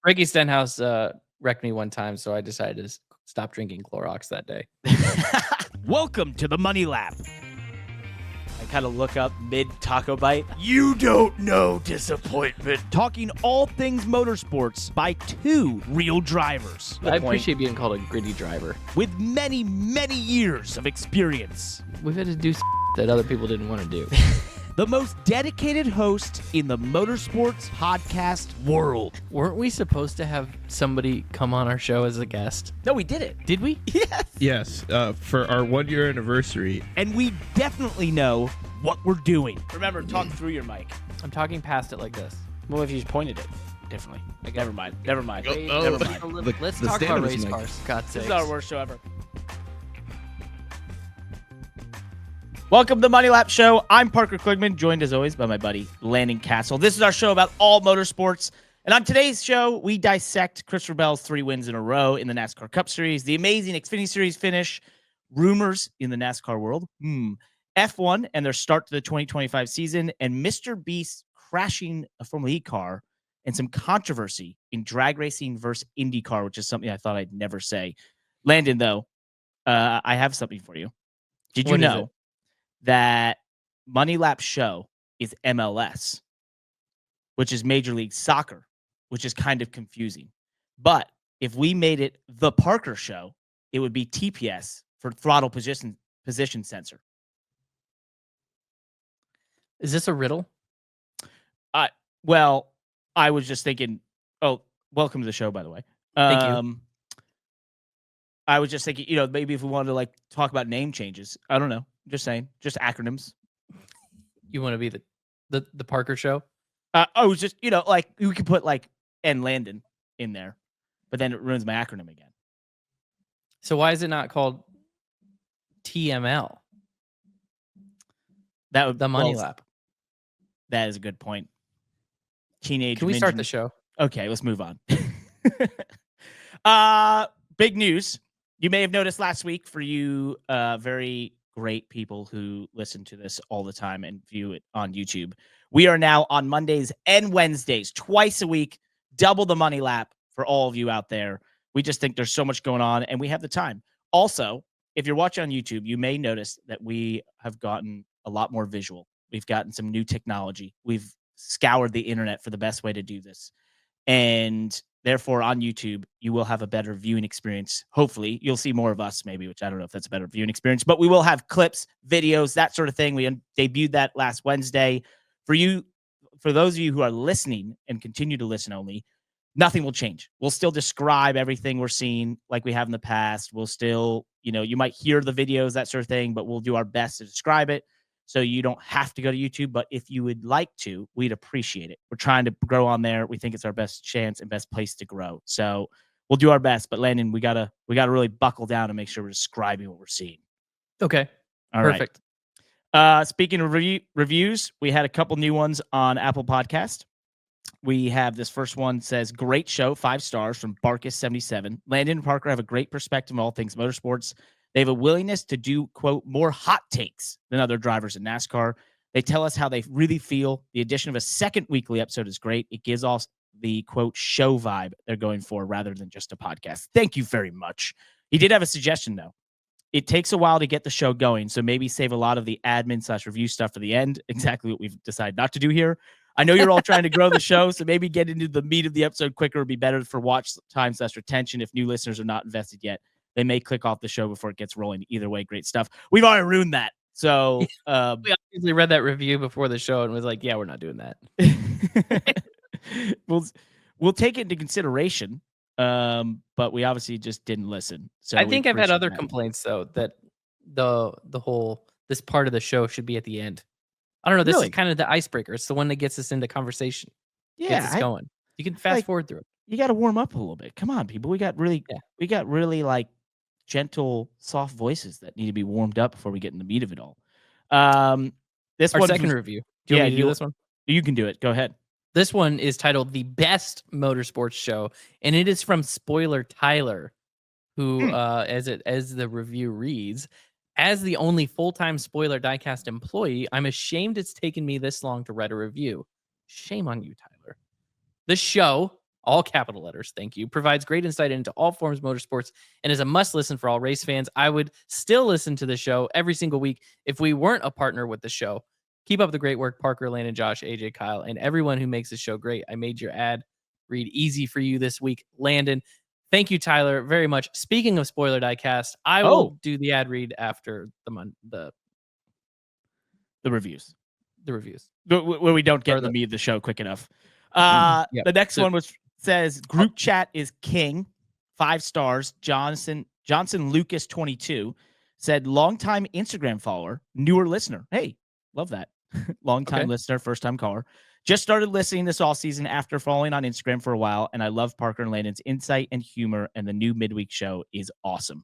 Ricky Stenhouse wrecked me one time, so I decided to stop drinking Clorox that day. Welcome to the Money Lap. I kind of look up mid taco bite. You don't know disappointment. Talking all things motorsports by two real drivers. I appreciate being called a gritty driver. With many, many years of experience. We've had to do that other people didn't want to do. The most dedicated host in the motorsports podcast world. Weren't we supposed to have somebody come on our show as a guest? No, we did it. Did we? Yes. Yes, for our 1 year anniversary. And we definitely know what we're doing. Remember, talk through your mic. I'm talking past it like this. Well, if you just pointed it differently. Never mind. Never mind. Oh. Never mind. Let's the talk about stand-up is race nice. cars. God's This sakes. is our worst show ever. Welcome to the Money Lap Show. I'm Parker Kligerman, joined as always by my buddy Landon Cassill. This is our show about all motorsports. And on today's show, we dissect Christopher Bell's 3 wins in a row in the NASCAR Cup Series, the amazing Xfinity Series finish, rumors in the NASCAR world, F1 and their start to the 2025 season, and MrBeast crashing a Formula E car, and some controversy in drag racing versus IndyCar, which is something I thought I'd never say. Landon, though, I have something for you. Did you know that Money Lap Show is MLS, which is Major League Soccer, which is kind of confusing. But if we made it the Parker Show, it would be TPS for throttle position sensor. Is this a riddle? Well, I was just thinking, welcome to the show, by the way. Thank you. I was just thinking, maybe if we wanted to talk about name changes, I don't know. Just saying, just acronyms. You want to be the Parker Show? I was just, we could put and Landon in there, but then it ruins my acronym again. So why is it not called TML? That would The Money Lap. That is a good point. Teenage. Can we start the show? Okay, let's move on. Big news. You may have noticed last week, for you very great people who listen to this all the time and view it on YouTube, we are now on Mondays and Wednesdays, twice a week, double the Money Lap for all of you out there. We just think there's so much going on and we have the time. Also, if you're watching on YouTube, you may notice that we have gotten a lot more visual. We've gotten some new technology. We've scoured the internet for the best way to do this. And therefore, on YouTube, you will have a better viewing experience. Hopefully, you'll see more of us, maybe, which I don't know if that's a better viewing experience, but we will have clips, videos, that sort of thing. We debuted that last Wednesday. For those of you who are listening and continue to listen only, nothing will change. We'll still describe everything we're seeing like we have in the past. We'll still, you might hear the videos, that sort of thing, but we'll do our best to describe it. So you don't have to go to YouTube, but if you would like to, we'd appreciate it. We're trying to grow on there. We think it's our best chance and best place to grow. So we'll do our best. But Landon, we gotta really buckle down and make sure we're describing what we're seeing. Okay. All Perfect. Right. Speaking of reviews, we had a couple new ones on Apple Podcast. We have this first one says, great show, 5 stars from Barkus77. Landon and Parker have a great perspective on all things motorsports. They have a willingness to do, quote, more hot takes than other drivers in NASCAR. They tell us how they really feel. The addition of a second weekly episode is great. It gives us the, quote, show vibe they're going for rather than just a podcast. Thank you very much. He did have a suggestion, though. It takes a while to get the show going, so maybe save a lot of the admin/review stuff for the end. Exactly what we've decided not to do here. I know you're all trying to grow the show, so maybe get into the meat of the episode quicker would be better for watch time/retention if new listeners are not invested yet. They may click off the show before it gets rolling. Either way, great stuff. We've already ruined that. So We obviously read that review before the show and was like, yeah, we're not doing that. We'll take it into consideration, but we obviously just didn't listen. So I think I've had other complaints, though, that the whole this part of the show should be at the end. I don't know. This Really? is kind of the icebreaker. It's the one that gets us into conversation. Gets us going. You can fast forward through it. You got to warm up a little bit. Come on, people. We got really gentle, soft voices that need to be warmed up before we get in the meat of it all. This Our one second review. Do you want me to do this one? You can do it. Go ahead. This one is titled The Best Motorsports Show, and it is from Spoiler Tyler, who, as the review reads, as the only full-time Spoiler Diecast employee, I'm ashamed it's taken me this long to write a review. Shame on you, Tyler. The show all capital letters, thank you, provides great insight into all forms of motorsports and is a must listen for all race fans. I would still listen to the show every single week if we weren't a partner with the show. Keep up the great work, Parker, Landon, Josh, AJ, Kyle, and everyone who makes the show great. I made your ad read easy for you this week, Landon. Thank you, Tyler, very much. Speaking of Spoiler Diecast, I will do the ad read after the reviews. The reviews. Where we don't get the show quick enough. The next one says group chat is king. 5 stars. Johnson Lucas 22 said longtime Instagram follower, newer listener. Hey, love that. Longtime listener, first time caller. Just started listening this all season after following on Instagram for a while, and I love Parker and Landon's insight and humor, and the new midweek show is awesome.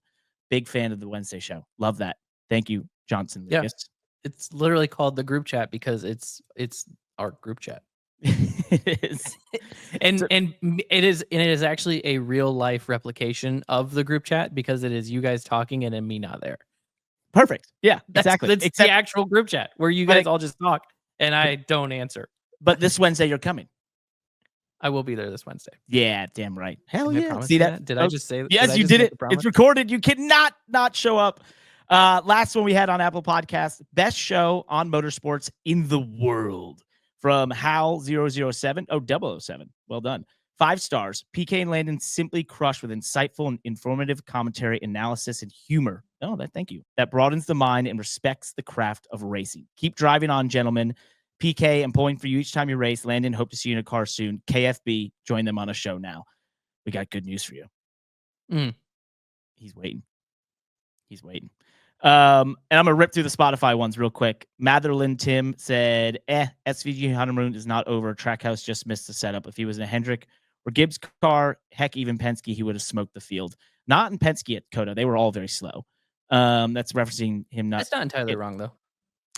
Big fan of the Wednesday show. Love that. Thank you, Johnson Lucas. Yeah. It's literally called the group chat because it's our group chat. It is. and it is actually a real life replication of the group chat because it is you guys talking and me not there. Perfect. Yeah, exactly. It's the actual group chat where you guys all just talk and I don't answer. But this Wednesday you're coming. I will be there this Wednesday. Yeah, damn right. Hell yeah. See that? Did I just say that? Yes, you did it. It's recorded. You cannot not show up. Last one we had on Apple Podcasts, best show on motorsports in the world from Hal007. Oh, 007. Well done. 5 stars. PK and Landon simply crushed with insightful and informative commentary, analysis, and humor. Oh, thank you. That broadens the mind and respects the craft of racing. Keep driving on, gentlemen. PK, I'm pulling for you each time you race. Landon, hope to see you in a car soon. KFB, join them on a show now. We got good news for you. He's waiting. And I'm going to rip through the Spotify ones real quick. Matherland Tim said, SVG honeymoon is not over. Trackhouse just missed the setup. If he was in a Hendrick or Gibbs car, heck, even Penske, he would have smoked the field. Not in Penske at Coda. They were all very slow. That's referencing him not. That's not entirely wrong, though.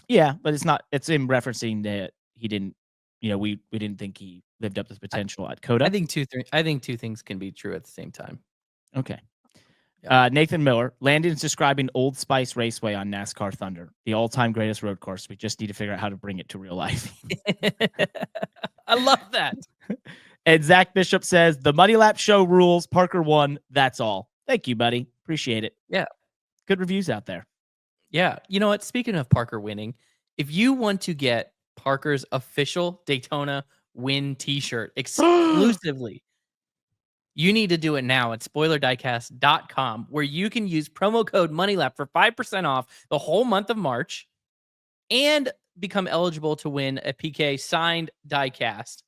Yeah, but it's not. It's him referencing that he didn't. We didn't think he lived up to his potential at Coda. I think two things can be true at the same time. Okay. Yeah. Nathan Miller. Landon's describing Old Spice Raceway on NASCAR Thunder, the all-time greatest road course. We just need to figure out how to bring it to real life. I love that. And Zach Bishop says the Money Lap show rules. Parker won. That's all. Thank you, buddy. Appreciate it. Yeah. Good reviews out there. Yeah. You know what? Speaking of Parker winning, if you want to get Parker's official Daytona win t-shirt exclusively, you need to do it now at spoilerdiecast.com, where you can use promo code MONEYLAP for 5% off the whole month of March and become eligible to win a PK signed diecast.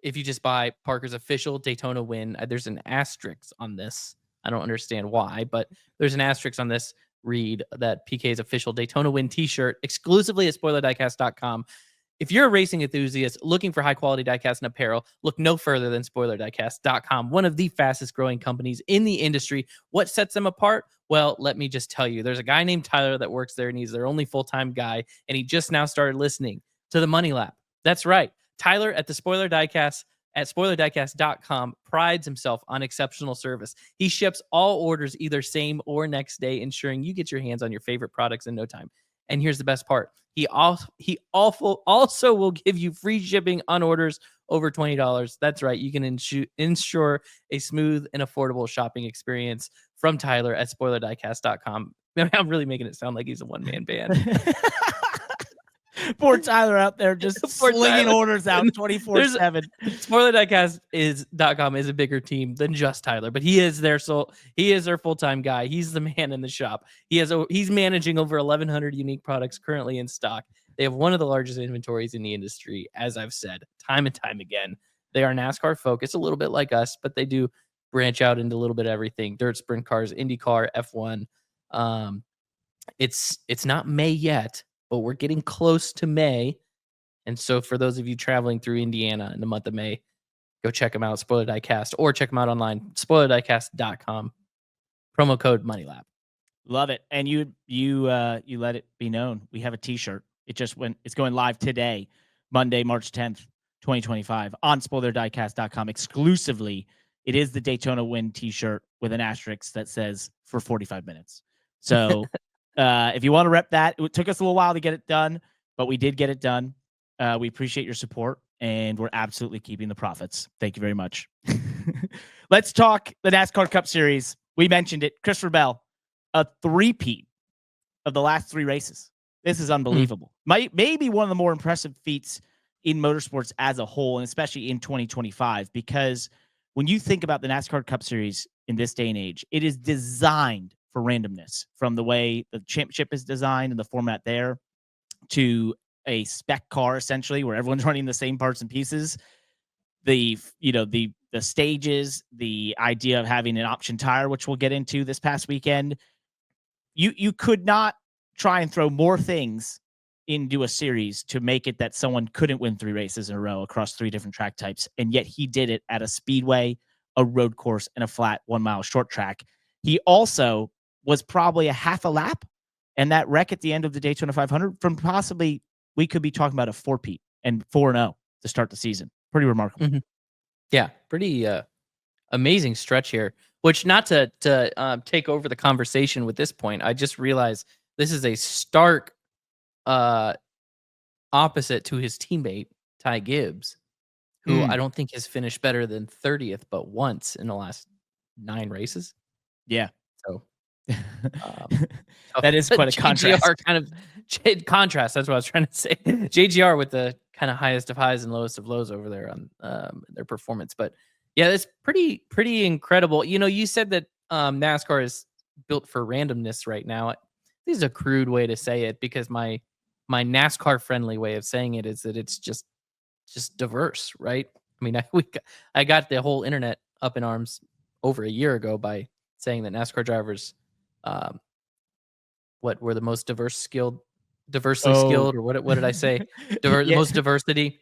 If you just buy Parker's official Daytona win, there's an asterisk on this. I don't understand why, but there's an asterisk on this read that PK's official Daytona win t-shirt exclusively at spoilerdiecast.com. If you're a racing enthusiast looking for high-quality diecast and apparel, look no further than spoilerdiecast.com, one of the fastest-growing companies in the industry. What sets them apart? Well, let me just tell you. There's a guy named Tyler that works there, and he's their only full-time guy, and he just now started listening to the Money Lap. That's right. Tyler at the Spoiler Diecast at spoilerdiecast.com prides himself on exceptional service. He ships all orders either same or next day, ensuring you get your hands on your favorite products in no time. And here's the best part. He also will give you free shipping on orders over $20. That's right. You can ensure a smooth and affordable shopping experience from Tyler at spoilerdiecast.com. I'm really making it sound like he's a one-man band. Poor Tyler out there just slinging orders out 24/7. SpoilerDiecast.com is a bigger team than just Tyler, but he is their full-time guy. He's the man in the shop. He's managing over 1,100 unique products currently in stock. They have one of the largest inventories in the industry, as I've said time and time again. They are NASCAR focused, a little bit like us, but they do branch out into a little bit of everything: dirt, sprint cars, IndyCar, F1. It's not May yet, but we're getting close to May. And so for those of you traveling through Indiana in the month of May, go check them out, Spoiler Diecast, or check them out online, spoilerdiecast.com. Promo code MONEYLAP. Love it. And you let it be known. We have a t-shirt. It's going live today, Monday, March 10th, 2025 on spoilerdiecast.com exclusively. It is the Daytona win t-shirt with an asterisk that says for 45 minutes. So if you want to rep that, it took us a little while to get it done, but we did get it done. We appreciate your support. and we're absolutely keeping the profits. Thank you very much. Let's talk the NASCAR Cup Series. We mentioned it. Christopher Bell, a three-peat of the last 3 races. This is unbelievable. Maybe one of the more impressive feats in motorsports as a whole, and especially in 2025, because when you think about the NASCAR Cup Series in this day and age, it is designed for randomness, from the way the championship is designed and the format there to a spec car, essentially, where everyone's running the same parts and pieces. The stages, the idea of having an option tire, which we'll get into this past weekend. You could not try and throw more things into a series to make it that someone couldn't win 3 races in a row across 3 different track types. And yet he did it at a speedway, a road course, and a flat 1-mile short track. He also was probably a half a lap, and that wreck at the end of the Daytona 500 from possibly, we could be talking about a 4-peat and 4-0 to start the season. Pretty remarkable. Mm-hmm. Yeah, pretty amazing stretch here. Which, not to take over the conversation with this point, I just realized this is a stark opposite to his teammate Ty Gibbs, who I don't think has finished better than 30th, but once in the last 9 races. Yeah. So that is quite a contrast. Kind of contrast. That's what I was trying to say. JGR with the kind of highest of highs and lowest of lows over there on their performance. But yeah, that's pretty incredible. You know, you said that NASCAR is built for randomness right now. This is a crude way to say it, because my NASCAR friendly way of saying it is that it's just diverse, right? I mean, I got the whole internet up in arms over a year ago by saying that NASCAR drivers what were the most diversely skilled, or what did I say? The most diversity.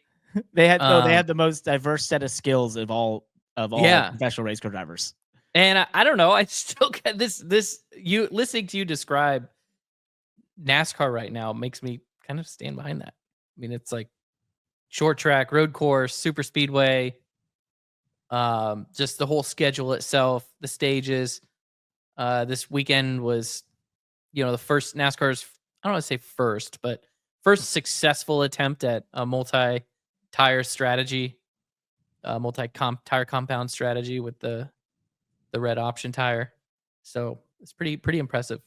They had the most diverse set of skills of all professional race car drivers. And I don't know, I still get this you listening to you describe NASCAR right now makes me kind of stand behind that. I mean, it's like short track, road course, super speedway, just the whole schedule itself, the stages. This weekend was, the first NASCAR's, I don't want to say first, but first successful attempt at a multi-tire strategy, tire compound strategy with the red option tire. So it's pretty impressive.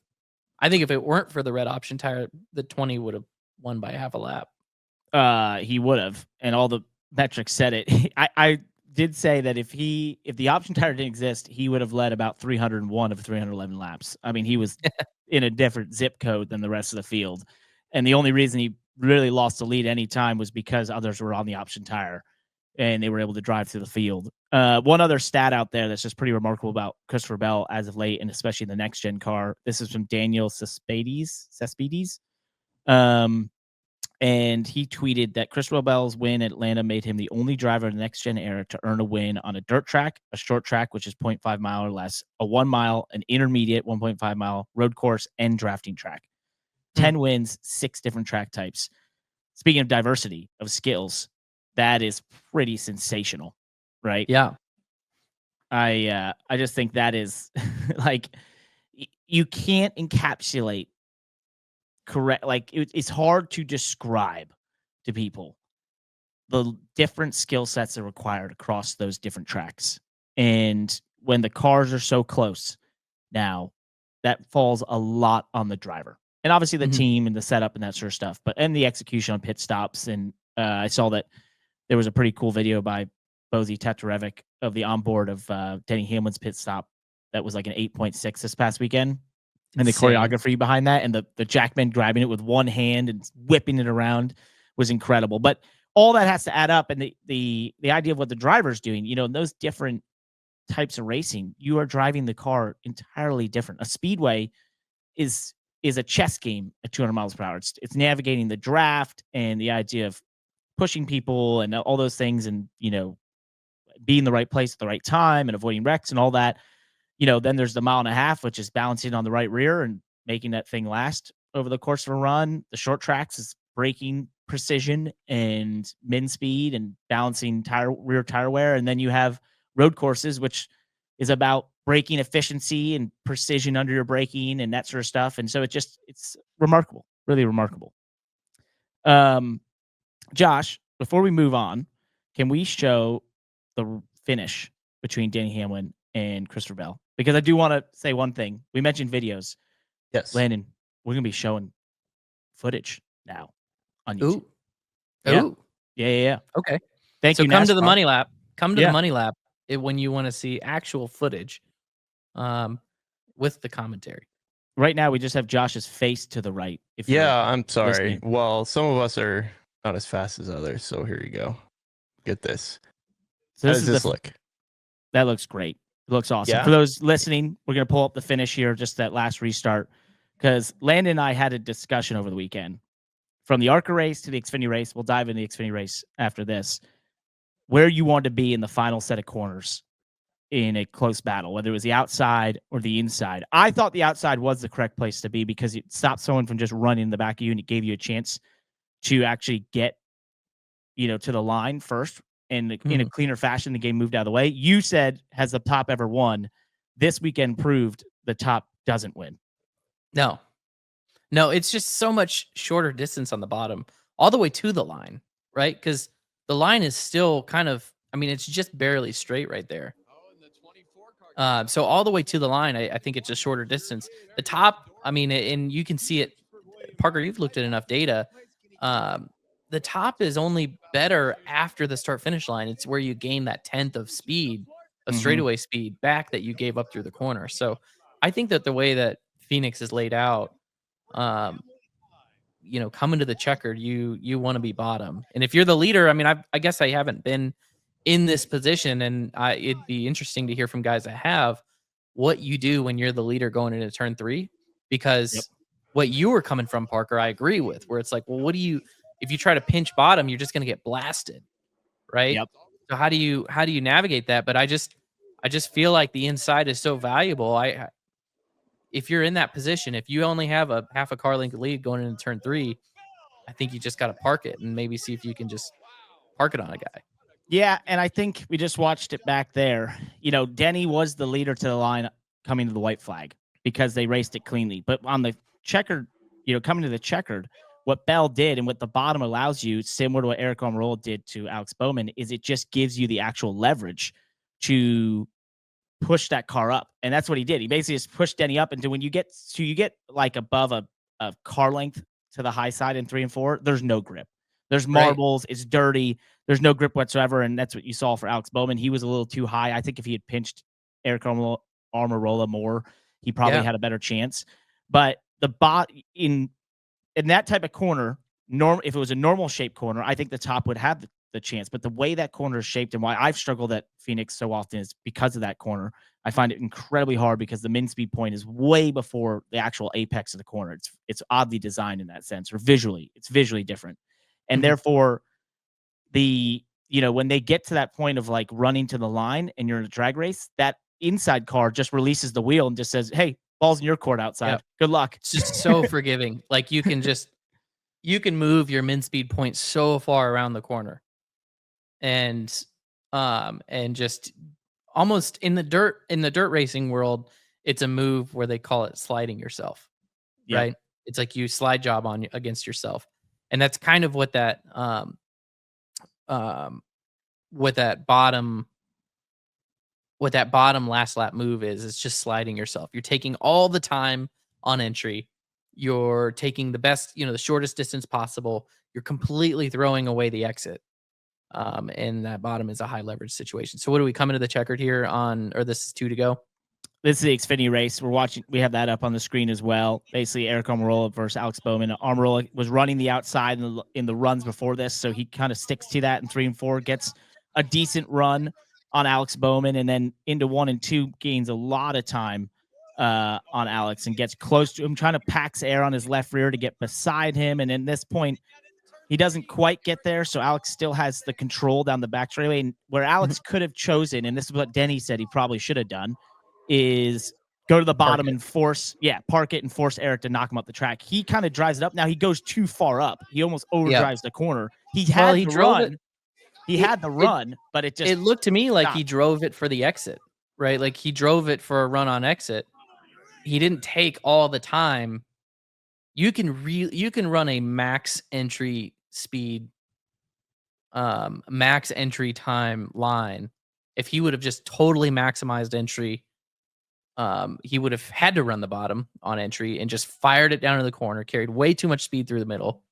I think if it weren't for the red option tire, the 20 would have won by half a lap. He would have, and all the metrics said it. I did say that if the option tire didn't exist, he would have led about 301 of 311 laps. I mean, he was in a different zip code than the rest of the field. And the only reason he really lost the lead any time was because others were on the option tire and they were able to drive through the field. One other stat out there that's just pretty remarkable about Christopher Bell as of late, and especially in the next gen car. This is from Daniel Cespedes. And he tweeted that Christopher Bell's win at Atlanta made him the only driver in the next gen era to earn a win on a dirt track, a short track, which is 0.5 mile or less, a 1 mile, an intermediate 1.5 mile road course, and drafting track. 10 wins, 6 different track types. Speaking of diversity of skills, that is pretty sensational, right? Yeah. I just think that is like, you can't encapsulate correct. Like, it's hard to describe to people the different skill sets that are required across those different tracks. And when the cars are so close now, that falls a lot on the driver. And obviously the team and the setup and that sort of stuff, and the execution on pit stops. And I saw that there was a pretty cool video by Bozy Tatarevic of the onboard of Denny Hamlin's pit stop that was like an 8.6 this past weekend. And the choreography behind that, and the Jackman grabbing it with one hand and whipping it around was incredible. But all that has to add up, and the idea of what the driver's doing, in those different types of racing, you are driving the car entirely different. A speedway is a chess game at 200 miles per hour. It's navigating the draft and the idea of pushing people and all those things, and being in the right place at the right time and avoiding wrecks and all that. Then there's the 1.5 miles, which is balancing on the right rear and making that thing last over the course of a run. The short tracks is braking precision and min speed and balancing rear tire wear. And then you have road courses, which is about braking efficiency and precision under your braking and that sort of stuff. And so it's remarkable, really remarkable. Josh, before we move on, can we show the finish between Denny Hamlin and Christopher Bell? Because I do want to say one thing. We mentioned videos. Yes. Landon, we're going to be showing footage now on YouTube. Ooh. Yeah. Ooh. Yeah. Okay. Thank So you, come to the NASCAR. money lap. Come to Yeah. the money lap when you want to see actual footage with the commentary. Right now, we just have Josh's face to the right. If Yeah, you're I'm sorry. listening. Well, some of us are not as fast as others, so here you go. Get this. So How this does is this look? That looks great. It looks awesome. Yeah? For those listening, we're going to pull up the finish here, just that last restart, because Landon and I had a discussion over the weekend. From the ARCA race to the Xfinity race, we'll dive into the Xfinity race after this, where you want to be in the final set of corners in a close battle, whether it was the outside or the inside. I thought the outside was the correct place to be because it stopped someone from just running in the back of you, and it gave you a chance to actually get, to the line first. And in a cleaner fashion, the game moved out of the way. You said, has the top ever won? This weekend proved the top doesn't win. No, it's just so much shorter distance on the bottom, all the way to the line, right? Because the line is still kind of, it's just barely straight right there. So all the way to the line, I think it's a shorter distance. The top, and you can see it. Parker, you've looked at enough data. The top is only better after the start-finish line. It's where you gain that 10th of speed, of straightaway speed back that you gave up through the corner. So I think that the way that Phoenix is laid out, coming to the checkered, you want to be bottom. And if you're the leader, I guess I haven't been in this position, and it'd be interesting to hear from guys that have what you do when you're the leader going into turn 3, because what you were coming from, Parker, I agree with, where it's like, well, if you try to pinch bottom, you're just going to get blasted, right? Yep. So how do you navigate that? But I just feel like the inside is so valuable. If you're in that position, if you only have a half a car length lead going into turn 3, I think you just got to park it and maybe see if you can just park it on a guy. Yeah, and I think we just watched it back there. Denny was the leader to the line coming to the white flag because they raced it cleanly. But on the checkered, coming to the checkered, what Bell did and what the bottom allows you, similar to what Eric Almirola did to Alex Bowman, is it just gives you the actual leverage to push that car up. And that's what he did. He basically just pushed Denny up until when you get like above a car length to the high side in 3 and 4, there's no grip. There's marbles. Right. It's dirty. There's no grip whatsoever. And that's what you saw for Alex Bowman. He was a little too high. I think if he had pinched Eric Almirola more, he probably had a better chance. But the in that type of corner, if it was a normal shaped corner, I think the top would have the chance. But the way that corner is shaped and why I've struggled at Phoenix so often is because of that corner. I find it incredibly hard because the min speed point is way before the actual apex of the corner. It's oddly designed in that sense, or it's visually different. And therefore, when they get to that point of like running to the line and you're in a drag race, that inside car just releases the wheel and just says, hey, ball's in your court outside. Yep. Good luck. It's just so forgiving. Like you can move your min speed point so far around the corner. And just almost in the dirt racing world, it's a move where they call it sliding yourself. Yep. Right? It's like you slide job against yourself. And that's kind of what that bottom last lap move is. It's just sliding yourself. You're taking all the time on entry. You're taking the best, the shortest distance possible. You're completely throwing away the exit. And that bottom is a high leverage situation. So what do we come into the checkered here or this is 2 to go? This is the Xfinity race. We have that up on the screen as well. Basically, Eric Almirola versus Alex Bowman. Almirola was running the outside in the runs before this, so he kind of sticks to that in 3 and 4, gets a decent run on Alex Bowman, and then into 1 and 2 gains a lot of time on Alex and gets close to him, trying to packs air on his left rear to get beside him. And in this point, he doesn't quite get there, so Alex still has the control down the back straightaway. And where Alex could have chosen, and this is what Denny said he probably should have done, is go to the bottom and park it and force Eric to knock him up the track. He kind of drives it up. Now he goes too far up. He almost overdrives the corner. He had the run, but it looked to me like he drove it for the exit, right? Like he drove it for a run on exit. He didn't take all the time. You can run a max entry speed max entry time line, if he would have just totally maximized entry, he would have had to run the bottom on entry and just fired it down to the corner, carried way too much speed through the middle,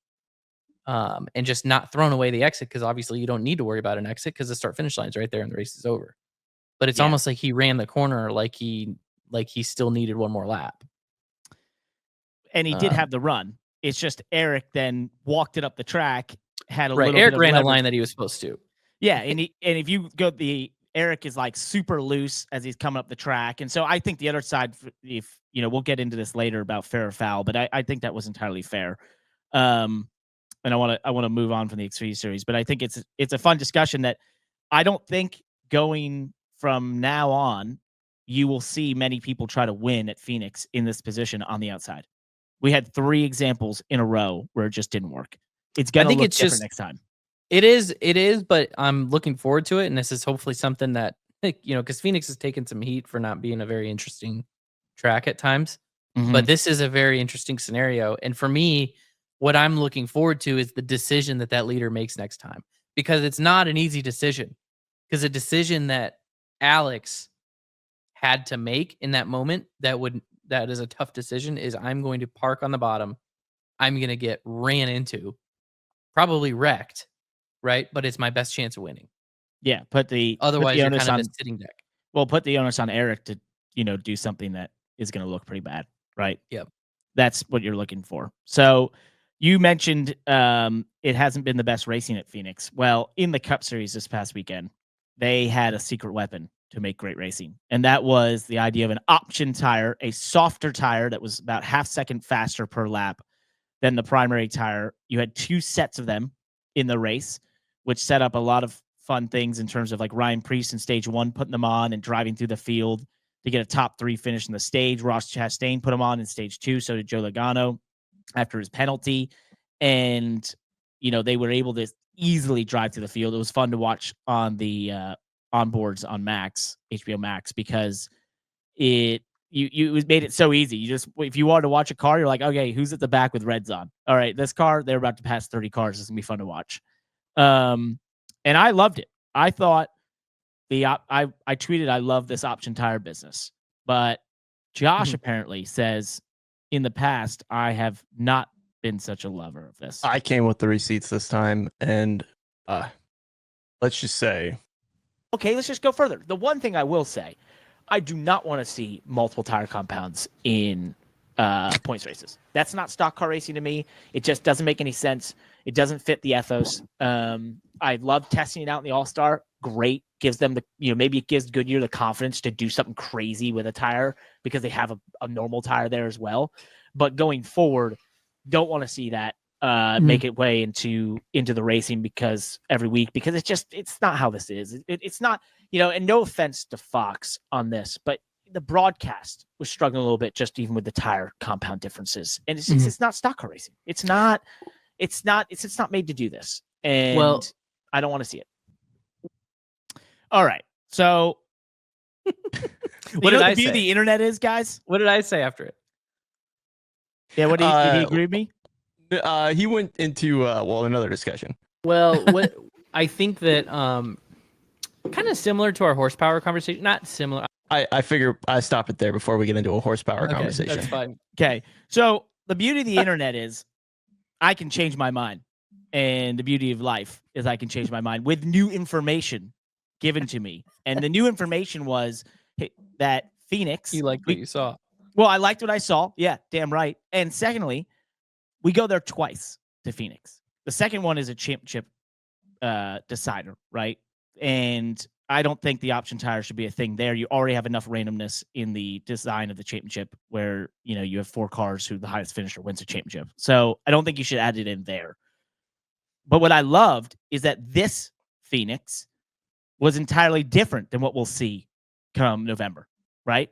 and just not thrown away the exit, because obviously you don't need to worry about an exit because the start finish line's right there and the race is over. But it's almost like he ran the corner like he still needed one more lap. And he did have the run. It's just Eric then walked it up the track, had a little Eric bit of ran a leverage. line that he was supposed to. Yeah, and if you go Eric is like super loose as he's coming up the track. And so I think the other side, if we'll get into this later about fair or foul, but I think that was entirely fair. And I want to move on from the Xfinity series, but I think it's a fun discussion that I don't think going from now on, you will see many people try to win at Phoenix in this position on the outside. We had 3 examples in a row where it just didn't work. It's going to look different next time. It is, but I'm looking forward to it, and this is hopefully something that, because Phoenix has taken some heat for not being a very interesting track at times, but this is a very interesting scenario. And for me, what I'm looking forward to is the decision that leader makes next time, because it's not an easy decision, because a decision that Alex had to make in that moment that is a tough decision is, I'm going to park on the bottom. I'm going to get ran into, probably wrecked, right? But it's my best chance of winning. Yeah, otherwise you're kind of a sitting deck. Well, put the onus on Eric to, do something that is going to look pretty bad, right? Yep. That's what you're looking for. So you mentioned it hasn't been the best racing at Phoenix. Well, in the Cup Series this past weekend, they had a secret weapon to make great racing. And that was the idea of an option tire, a softer tire that was about half second faster per lap than the primary tire. You had 2 sets of them in the race, which set up a lot of fun things in terms of like Ryan Preece in stage 1, putting them on and driving through the field to get a top 3 finish in the stage. Ross Chastain put them on in stage 2. So did Joe Logano after his penalty. And, they were able to easily drive through the field. It was fun to watch on the onboards on Max, HBO Max, because it made it so easy. You just, if you wanted to watch a car, you're like, okay, who's at the back with reds on? All right, this car, they're about to pass 30 cars. It's gonna be fun to watch. And I loved it. I thought I tweeted, I love this option tire business, but Josh apparently says in the past, I have not been such a lover of this. I came with the receipts this time, and let's just say, okay, let's just go further. The one thing I will say, I do not want to see multiple tire compounds in points races. That's not stock car racing to me. It just doesn't make any sense. It doesn't fit the ethos. I love testing it out in the All-Star. Great. Gives them maybe it gives Goodyear the confidence to do something crazy with a tire because they have a normal tire there as well. But going forward, don't want to see that make it way into the racing because every week, because it's not how this is. It's not, and no offense to Fox on this, but the broadcast was struggling a little bit just even with the tire compound differences. And it's not stock car racing. It's not made to do this. And I don't want to see it. All right. So what did I say? The internet is, guys? What did I say after it? Yeah, what did he agree with me? He went into another discussion. Well, what I think that kind of similar to our horsepower conversation. Not similar. I figure I stop it there before we get into a horsepower conversation. That's fine. Okay. So the beauty of the internet is I can change my mind. And the beauty of life is I can change my mind with new information given to me. And the new information was that Phoenix. You liked what you saw. Well, I liked what I saw. Yeah, damn right. And secondly, we go there twice to Phoenix. The second one is a championship decider, right? And I don't think the option tire should be a thing there. You already have enough randomness in the design of the championship where, you have 4 cars who the highest finisher wins a championship. So I don't think you should add it in there. But what I loved is that this Phoenix was entirely different than what we'll see come November, right?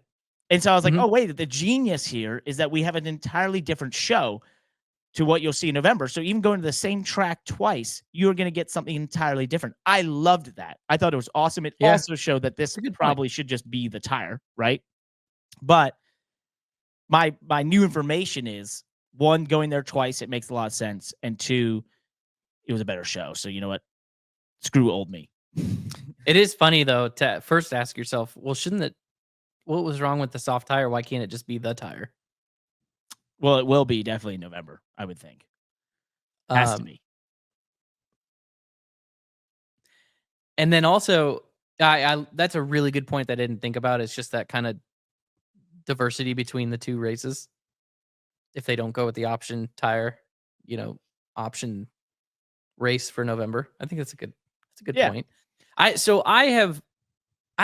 And so I was like, oh, wait, the genius here is that we have an entirely different show to what you'll see in November. So even going to the same track twice, you're going to get something entirely different. I loved that. I thought it was awesome. It also showed that this probably should just be the tire, right? But my new information is, 1, going there twice, it makes a lot of sense. And 2, it was a better show. So you know what? screw old me. It is funny though to first ask yourself, well, what was wrong with the soft tire? Why can't it just be the tire? Well, it will be definitely in November, I would think. Has to be. And then also, I that's a really good point that I didn't think about. It's just that kind of diversity between the two races. If they don't go with the option tire, option race for November, I think that's a good Yeah. point. I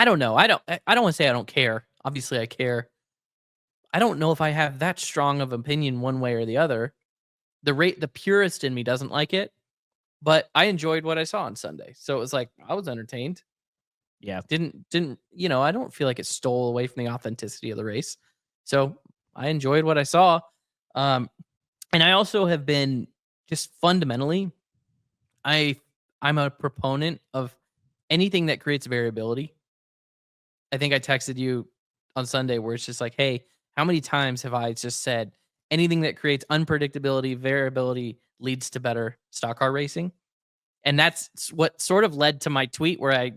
don't know. I don't want to say I don't care. Obviously, I care. I don't know if I have that strong of opinion one way or the other. The purist in me doesn't like it, but I enjoyed what I saw on Sunday. So it was like I was entertained. Yeah. Didn't I don't feel like it stole away from the authenticity of the race. So I enjoyed what I saw. And I also have been just fundamentally, I'm a proponent of anything that creates variability. I think I texted you on Sunday where it's just like, hey, how many times have I just said anything that creates unpredictability, variability leads to better stock car racing? And that's what sort of led to my tweet where I,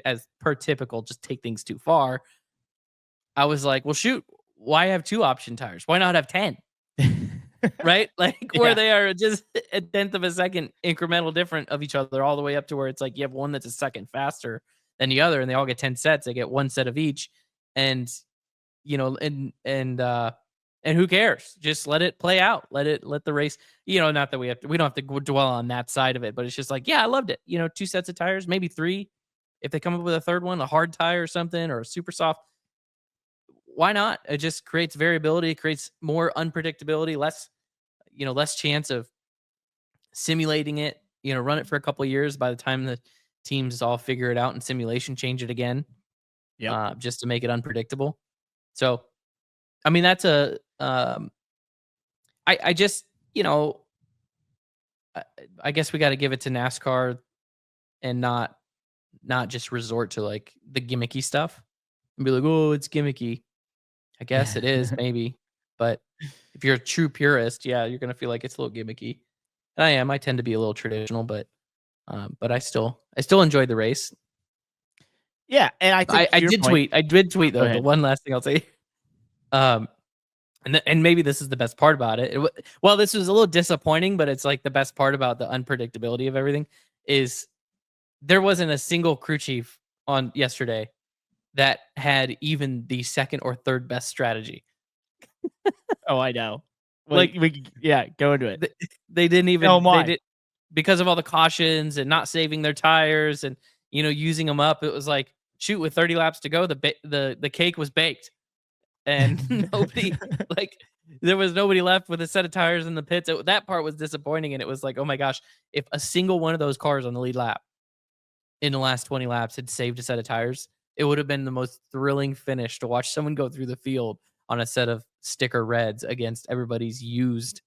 as per typical, just take things too far. I was like, well, shoot, why have 2 option tires? Why not have 10? Right? Like where they are just a tenth of a second incremental different of each other all the way up to where it's like you have one that's a second faster than the other and they all get 10 sets. They get 1 set of each. And, and who cares? Just let it play out. Let the race, not that we don't have to dwell on that side of it, but it's just like, yeah, I loved it. 2 sets of tires, maybe 3. If they come up with a third one, a hard tire or something, or a super soft, why not? It just creates variability, it creates more unpredictability, less chance of simulating it, run it for a couple of years. By the time the teams all figure it out in simulation, change it again. Yeah. Just to make it unpredictable. So, I mean, that's I just, I guess we got to give it to NASCAR and not just resort to like the gimmicky stuff and be like, oh, it's gimmicky. I guess it is maybe, but if you're a true purist, yeah, you're going to feel like it's a little gimmicky. And I am. I tend to be a little traditional, but I still enjoyed the race. Yeah, and I think I did tweet. I did tweet though. The one last thing I'll say, and maybe this is the best part about it. Well, this was a little disappointing, but it's like the best part about the unpredictability of everything is there wasn't a single crew chief on yesterday that had even the second or third best strategy. Oh, I know. Go into it. They didn't even. Oh my. They did, because of all the cautions and not saving their tires and using them up. It was like, shoot, with 30 laps to go, the cake was baked, and nobody there was nobody left with a set of tires in the pits. That part was disappointing, and it was like, oh my gosh, if a single one of those cars on the lead lap in the last 20 laps had saved a set of tires, it would have been the most thrilling finish to watch someone go through the field on a set of sticker reds against everybody's used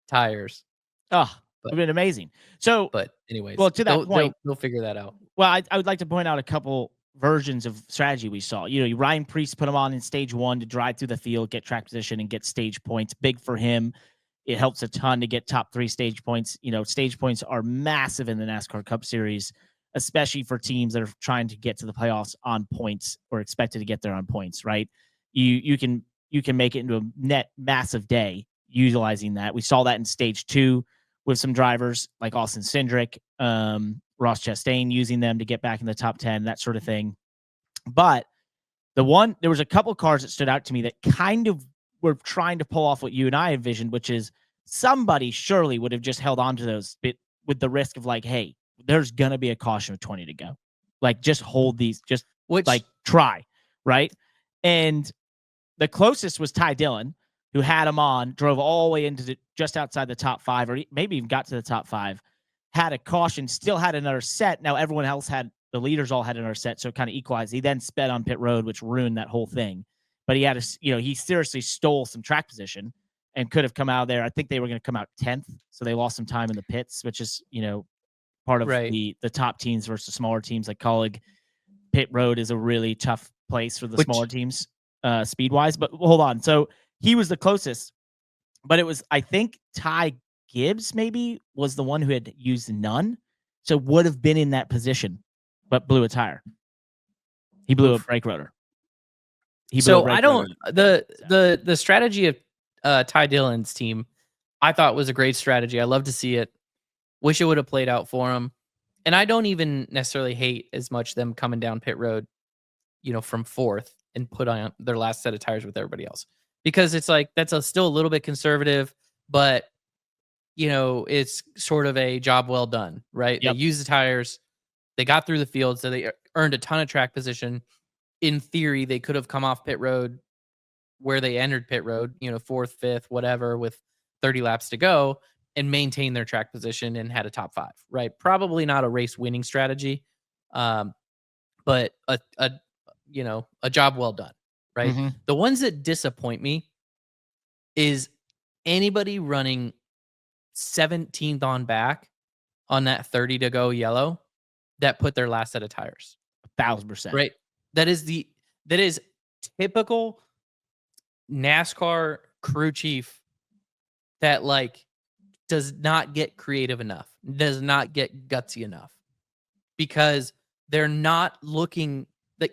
tires. Oh, it would have been amazing. So, but anyways, well, to that point, they'll figure that out. Well, I would like to point out a couple versions of strategy we saw. Ryan Preece put him on in stage 1 to drive through the field, get track position, and get stage points. Big for him. It helps a ton to get top 3 stage points. Stage points are massive in the NASCAR Cup Series, especially for teams that are trying to get to the playoffs on points or expected to get there on points, right? You can make it into a net massive day utilizing that. We saw that in stage 2 with some drivers like Austin Cindric, Ross Chastain, using them to get back in the top 10, that sort of thing. But there was a couple cars that stood out to me that kind of were trying to pull off what you and I envisioned, which is somebody surely would have just held on to those with the risk of like, hey, there's going to be a caution with 20 to go. Like, just hold these, try, right? And the closest was Ty Dillon, who had him on, drove all the way into just outside the top 5, or maybe even got to the top 5, had a caution, still had another set. Now everyone else the leaders all had another set, so it kind of equalized. He then sped on pit road, which ruined that whole thing. But he had he seriously stole some track position and could have come out of there. I think they were going to come out 10th, so they lost some time in the pits, which is, part of the top teams versus smaller teams like Colleague. Pit road is a really tough place for the smaller teams, speed-wise. But hold on. So he was the closest, but it was, I think, Ty Gibbs maybe was the one who had used none. So would have been in that position, but blew a tire. He blew a brake rotor. So I don't the strategy of Ty Dillon's team, I thought was a great strategy. I love to see it. Wish it would have played out for him. And I don't even necessarily hate as much them coming down pit road, from fourth and put on their last set of tires with everybody else. Because it's like that's still a little bit conservative, but it's sort of a job well done, right? Yep. They used the tires, they got through the field, so they earned a ton of track position. In theory, they could have come off pit road where they entered pit road, fourth, fifth, whatever, with 30 laps to go and maintain their track position and had a top 5, right? Probably not a race winning strategy, but a job well done, right? Mm-hmm. The ones that disappoint me is anybody running 17th on back on that 30 to go yellow that put their last set of tires. 1,000%. Right. That is typical NASCAR crew chief that does not get creative enough, does not get gutsy enough, because they're not looking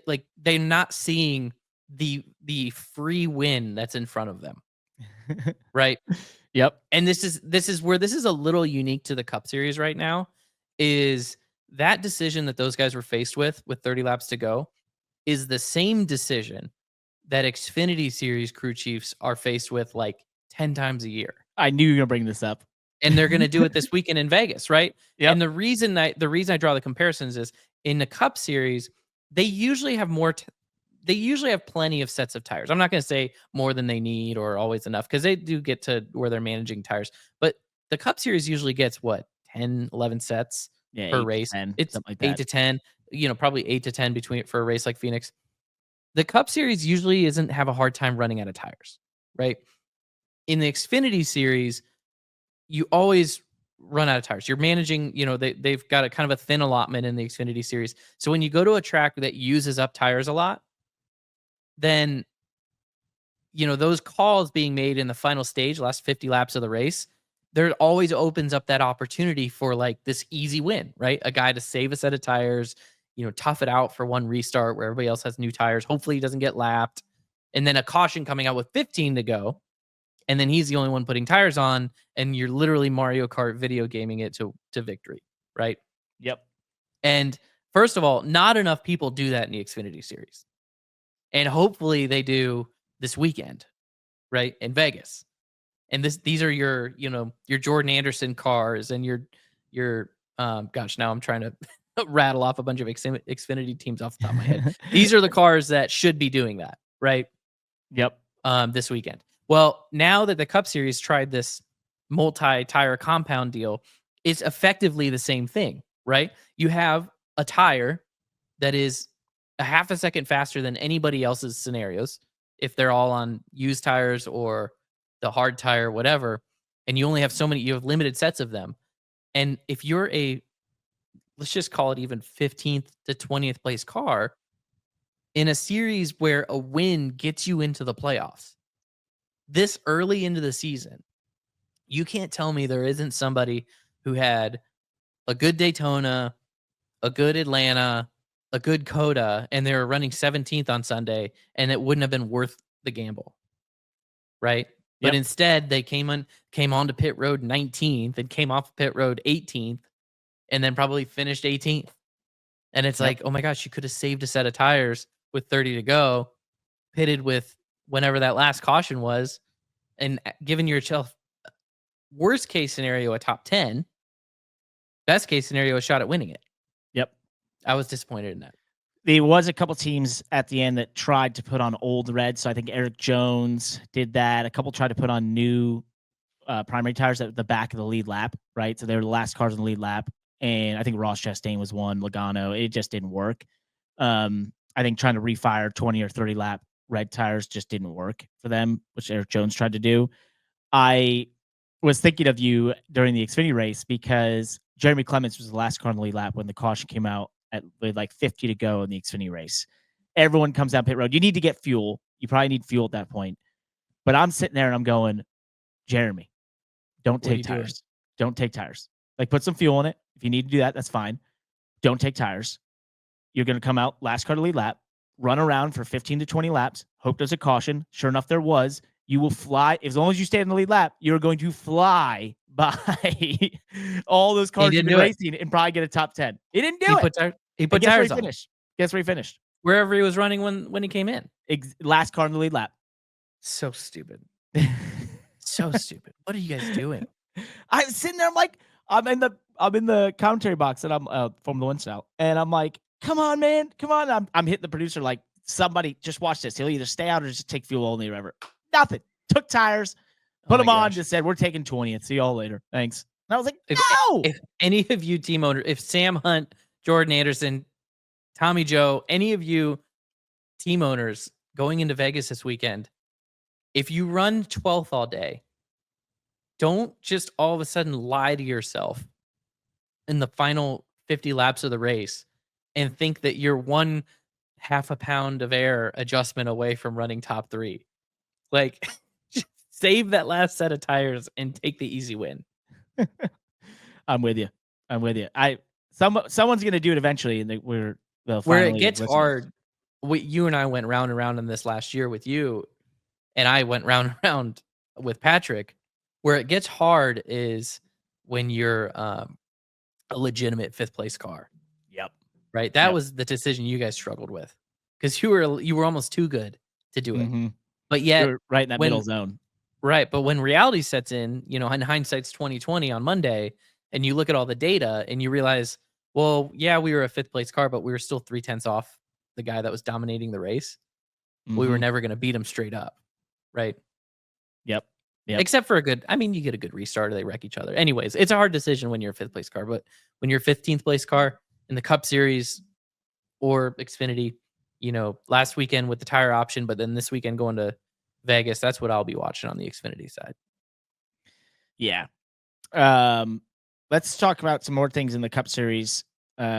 like they're not seeing the free win that's in front of them. Right. Yep. And this is where this is a little unique to the Cup Series right now, is that decision that those guys were faced with 30 laps to go is the same decision that Xfinity Series crew chiefs are faced with 10 times a year. I knew you were going to bring this up. And they're going to do it this weekend in Vegas, right? Yep. And the reason I draw the comparisons is in the Cup Series, they usually have they usually have plenty of sets of tires. I'm not going to say more than they need or always enough, because they do get to where they're managing tires. But the Cup Series usually gets 10, 11 sets per race. 10, it's something like that. 8 to 10, probably 8 to 10 for a race like Phoenix. The Cup Series usually doesn't have a hard time running out of tires, right? In the Xfinity Series, you always run out of tires. You're managing, they've got a kind of a thin allotment in the Xfinity Series. So when you go to a track that uses up tires a lot, then, those calls being made in the final stage, last 50 laps of the race, there always opens up that opportunity for this easy win, right? A guy to save a set of tires, tough it out for one restart where everybody else has new tires. Hopefully he doesn't get lapped. And then a caution coming out with 15 to go. And then he's the only one putting tires on, and you're literally Mario Kart video gaming it to victory, right? Yep. And first of all, not enough people do that in the Xfinity Series. And hopefully they do this weekend, right, in Vegas. And these are your Jordan Anderson cars and your gosh, now I'm trying to rattle off a bunch of Xfinity teams off the top of my head. These are the cars that should be doing that, right? Yep. This weekend. Well, now that the Cup Series tried this multi-tire compound deal, it's effectively the same thing, right? You have a tire that is a half a second faster than anybody else's scenarios, if they're all on used tires or the hard tire, whatever, and you only have you have limited sets of them. And if you're let's just call it even 15th to 20th place car in a series where a win gets you into the playoffs, this early into the season, you can't tell me there isn't somebody who had a good Daytona, a good Atlanta, a good Coda, and they were running 17th on Sunday, and it wouldn't have been worth the gamble, right? Yep. But instead, they came on to pit road 19th and came off pit road 18th, and then probably finished 18th. And it's like, oh my gosh, you could have saved a set of tires with 30 to go, pitted with whenever that last caution was, and given yourself worst case scenario a top 10, best case scenario a shot at winning it. Yep. I was disappointed in that. There was a couple teams at the end that tried to put on old red. So I think Eric Jones did that. A couple tried to put on new primary tires at the back of the lead lap, right? So they were the last cars in the lead lap. And I think Ross Chastain was one, Logano. It just didn't work. I think trying to refire 20 or 30 lap red tires just didn't work for them, which Eric Jones tried to do. I was thinking of you during the Xfinity race because Jeremy Clements was the last car in the lead lap when the caution came out with 50 to go in the Xfinity race. Everyone comes down pit road. You need to get fuel. You probably need fuel at that point. But I'm sitting there and I'm going, Jeremy, don't take tires. Don't take tires. Like, put some fuel in it. If you need to do that, that's fine. Don't take tires. You're going to come out last car to lead lap, run around for 15 to 20 laps. Hope there's a caution. Sure enough, there was. You will fly. As long as you stay in the lead lap, you're going to fly by all those cars you've been racing and probably get a top 10. He didn't do it. He put tires on. Guess where he finished? Wherever he was running when he came in. Last car in the lead lap. So stupid. So stupid. What are you guys doing? I'm sitting there. I'm like, I'm in the commentary box, and I'm from the one style, and I'm like, come on, man, come on. I'm hitting the producer like, somebody just watch this. He'll either stay out or just take fuel only or whatever. Nothing. Took tires, put them on, just said, we're taking 20th. See y'all later. Thanks. And I was like, no. If any of you team owners, if Sam Hunt, Jordan Anderson, Tommy Joe, any of you team owners going into Vegas this weekend, if you run 12th all day, don't just all of a sudden lie to yourself in the final 50 laps of the race and think that you're 1/2 a pound of air adjustment away from running top 3. Like, just save that last set of tires and take the easy win. I'm with you. Someone's gonna do it eventually, and where it gets hard. You and I went round and round in this last year with you, and I went round and round with Patrick. Where it gets hard is when you're a legitimate 5th place car. Yep. Right. That was the decision you guys struggled with, because you were almost too good to do it. But yet, you're right in that middle zone. Right. But when reality sets in, in hindsight's 2020 on Monday, and you look at all the data and you realize, well, yeah, we were a 5th place car, but we were still 0.3 off the guy that was dominating the race. We were never going to beat him straight up. Right. Yep. Except for you get a good restart or they wreck each other. Anyways, it's a hard decision when you're a 5th place car, but when you're 15th place car in the Cup Series or Xfinity, last weekend with the tire option, but then this weekend going to Vegas, that's what I'll be watching on the Xfinity side. Yeah. Let's talk about some more things in the Cup Series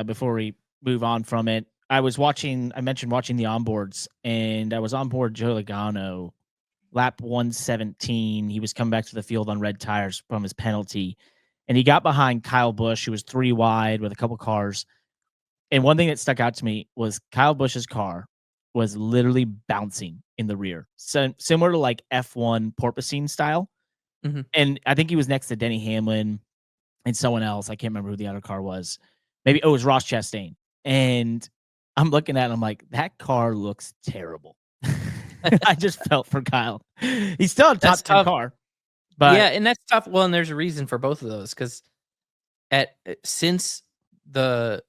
before we move on from it. I mentioned watching the onboards, and I was on board Joe Logano. Lap 117, he was coming back to the field on red tires from his penalty, and he got behind Kyle Busch, who was 3 wide with a couple cars. And one thing that stuck out to me was Kyle Busch's car was literally bouncing in the rear, so similar to like F1 porpoising style. And I think he was next to Denny Hamlin and someone else. I can't remember who the other car was. Maybe it was Ross Chastain. And I'm looking at it, I'm like, that car looks terrible. I just felt for Kyle. He's still a top 10 car. But yeah, and that's tough. Well, and there's a reason for both of those, because since the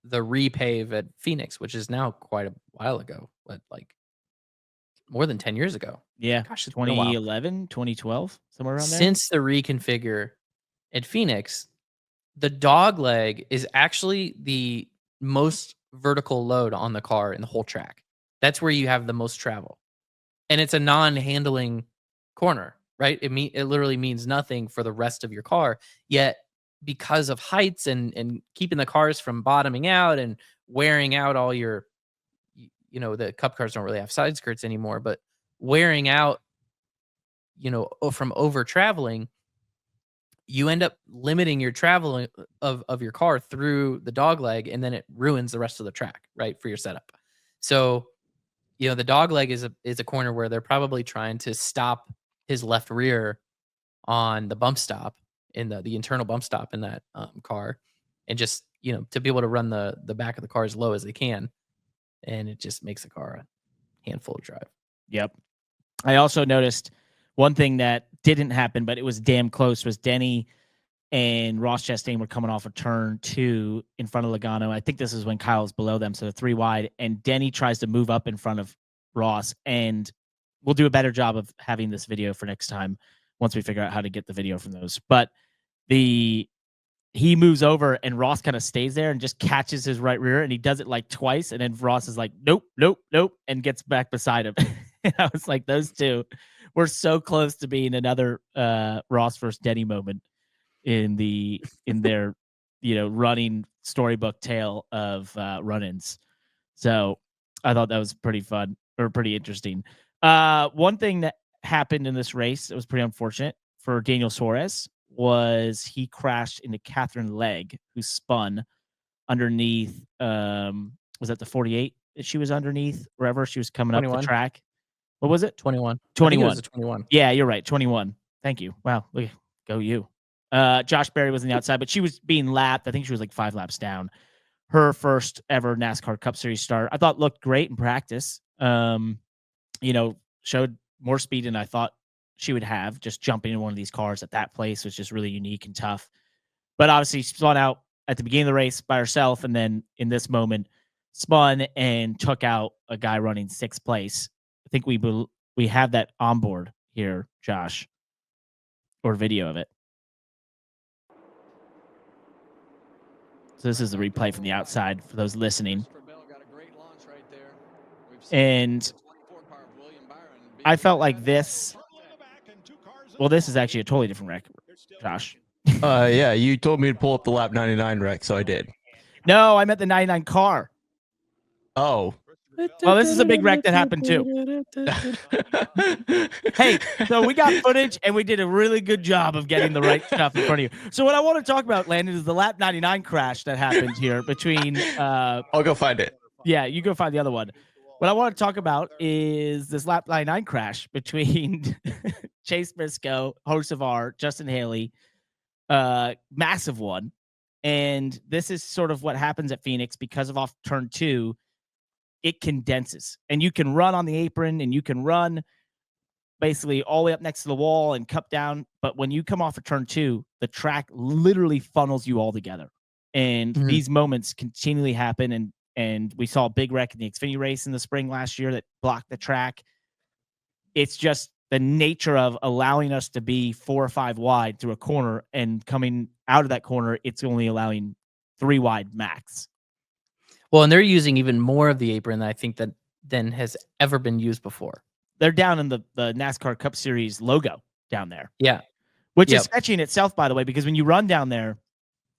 repave at Phoenix, which is now quite a while ago, but like more than 10 years ago. Yeah. Gosh, 2011, 2012, somewhere around there. Since the reconfigure at Phoenix, the dog leg is actually the most vertical load on the car in the whole track. That's where you have the most travel. And it's a non-handling corner, right? It literally means nothing for the rest of your car. Yet, because of heights and keeping the cars from bottoming out and wearing out all your, the Cup cars don't really have side skirts anymore, but wearing out, from over traveling, you end up limiting your travel of your car through the dog leg, and then it ruins the rest of the track, right, for your setup. So, the dog leg is a corner where they're probably trying to stop his left rear on the bump stop, in the internal bump stop in that car, and just to be able to run the back of the car as low as they can, and it just makes the car a handful to drive. Yep. I also noticed one thing that didn't happen, but it was damn close, was Denny and Ross Chastain were coming off a turn 2 in front of Logano. I think this is when Kyle's below them, so 3 wide, and Denny tries to move up in front of Ross, and we'll do a better job of having this video for next time once we figure out how to get the video from those. But he moves over, and Ross kind of stays there and just catches his right rear, and he does it like twice, and then Ross is like, nope, and gets back beside him. And I was like, those two were so close to being another Ross versus Denny moment in their running storybook tale of run-ins. So I thought that was pretty fun, or pretty interesting. One thing that happened in this race that was pretty unfortunate for Daniel Suarez was he crashed into Catherine Legge, who spun underneath. Was that the 48 that she was underneath? Wherever she was coming up the 21. track. What was it? 21. I think it 21. was a 21. Yeah, you're right. 21. Thank you. Wow. Look, go you. Josh Berry was on the outside, but she was being lapped. I think she was like 5 laps down. Her first ever NASCAR Cup Series start. I thought looked great in practice. Showed more speed than I thought she would have. Just jumping in one of these cars at that place was just really unique and tough. But obviously spun out at the beginning of the race by herself, and then in this moment spun and took out a guy running 6th place. I think we have that on board here, Josh, or video of it. So this is the replay from the outside for those listening. And I felt like this. Well, this is actually a totally different wreck, Josh. Yeah, you told me to pull up the lap 99 wreck, so I did. No, I meant the 99 car. Oh. Well, this is a big wreck that happened too. Hey, so we got footage and we did a really good job of getting the right stuff in front of you. So what I want to talk about, Landon, is the lap 99 crash that happened here between I'll go find it. Yeah, you go find the other one. What I want to talk about is this lap 99 crash between Chase Briscoe, Hocevar, Justin Haley, massive one. And this is sort of what happens at Phoenix because of off turn 2. It condenses, and you can run on the apron, and you can run basically all the way up next to the wall and cup down. But when you come off of turn 2, the track literally funnels you all together. And these moments continually happen. And we saw a big wreck in the Xfinity race in the spring last year that blocked the track. It's just the nature of allowing us to be 4 or 5 wide through a corner, and coming out of that corner, it's only allowing 3 wide max. Well, and they're using even more of the apron than I think than has ever been used before. They're down in the NASCAR Cup Series logo down there. Yeah. Which is sketchy in itself, by the way, because when you run down there,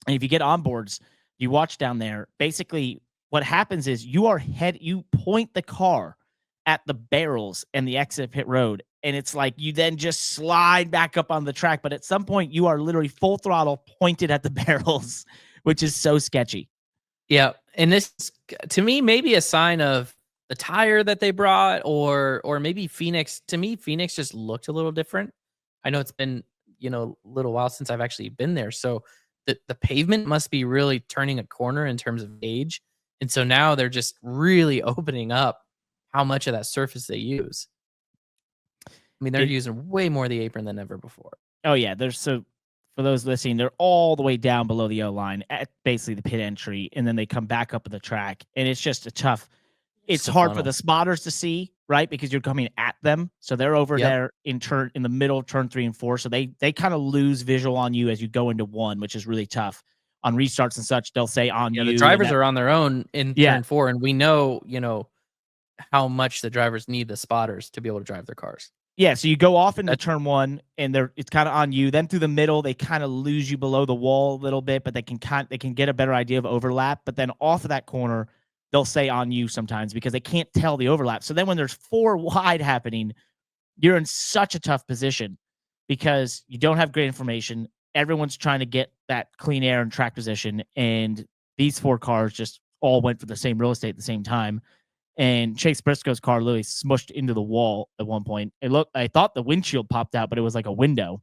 and if you get onboards, you watch down there, basically what happens is you point the car at the barrels and the exit pit road, and it's like you then just slide back up on the track, but at some point you are literally full throttle pointed at the barrels, which is so sketchy. Yeah, and this, to me, maybe a sign of the tire that they brought, or maybe Phoenix. To me, Phoenix just looked a little different. I know it's been a little while since I've actually been there, so the pavement must be really turning a corner in terms of age, and so now they're just really opening up how much of that surface they use. I mean, they're using way more of the apron than ever before. Oh yeah, for those listening, they're all the way down below the O line at basically the pit entry, and then they come back up the track, and it's just it's hard for the spotters to see, right? Because you're coming at them. So they're over there in the middle of turn 3 and 4. So they kind of lose visual on you as you go into 1, which is really tough. On restarts and such, they'll say on you. The drivers are on their own in turn 4, and we know, how much the drivers need the spotters to be able to drive their cars. Yeah, so you go off into turn 1, and it's kind of on you. Then through the middle, they kind of lose you below the wall a little bit, but they can get a better idea of overlap. But then off of that corner, they'll say on you sometimes because they can't tell the overlap. So then when there's 4 wide happening, you're in such a tough position because you don't have great information. Everyone's trying to get that clean air and track position, and these 4 cars just all went for the same real estate at the same time. And Chase Briscoe's car literally smushed into the wall at one point. I thought the windshield popped out, but it was like a window.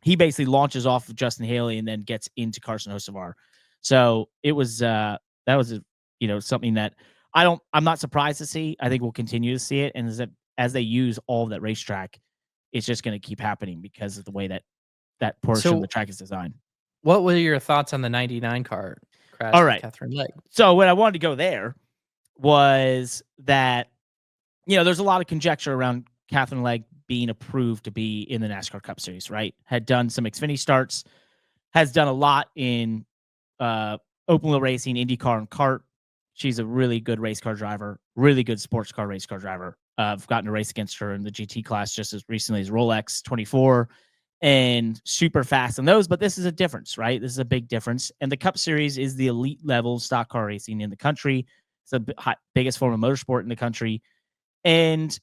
He basically launches off of Justin Haley and then gets into Carson Hocevar. So it was that was something that I'm not surprised to see. I think we'll continue to see it, and as they use all of that racetrack, it's just going to keep happening because of the way that portion of the track is designed. What were your thoughts on the 99 car crash? All right, Catherine Legge. So when I wanted to go there was that, there's a lot of conjecture around Catherine Legge being approved to be in the NASCAR Cup Series, right? Had done some Xfinity starts, has done a lot in open wheel racing, IndyCar, and kart. She's a really good race car driver, really good sports car race car driver. I've gotten to race against her in the GT class just as recently as Rolex 24, and super fast in those. But this is a difference, right? This is a big difference. And the Cup Series is the elite level stock car racing in the country. It's the biggest form of motorsport in the country. And,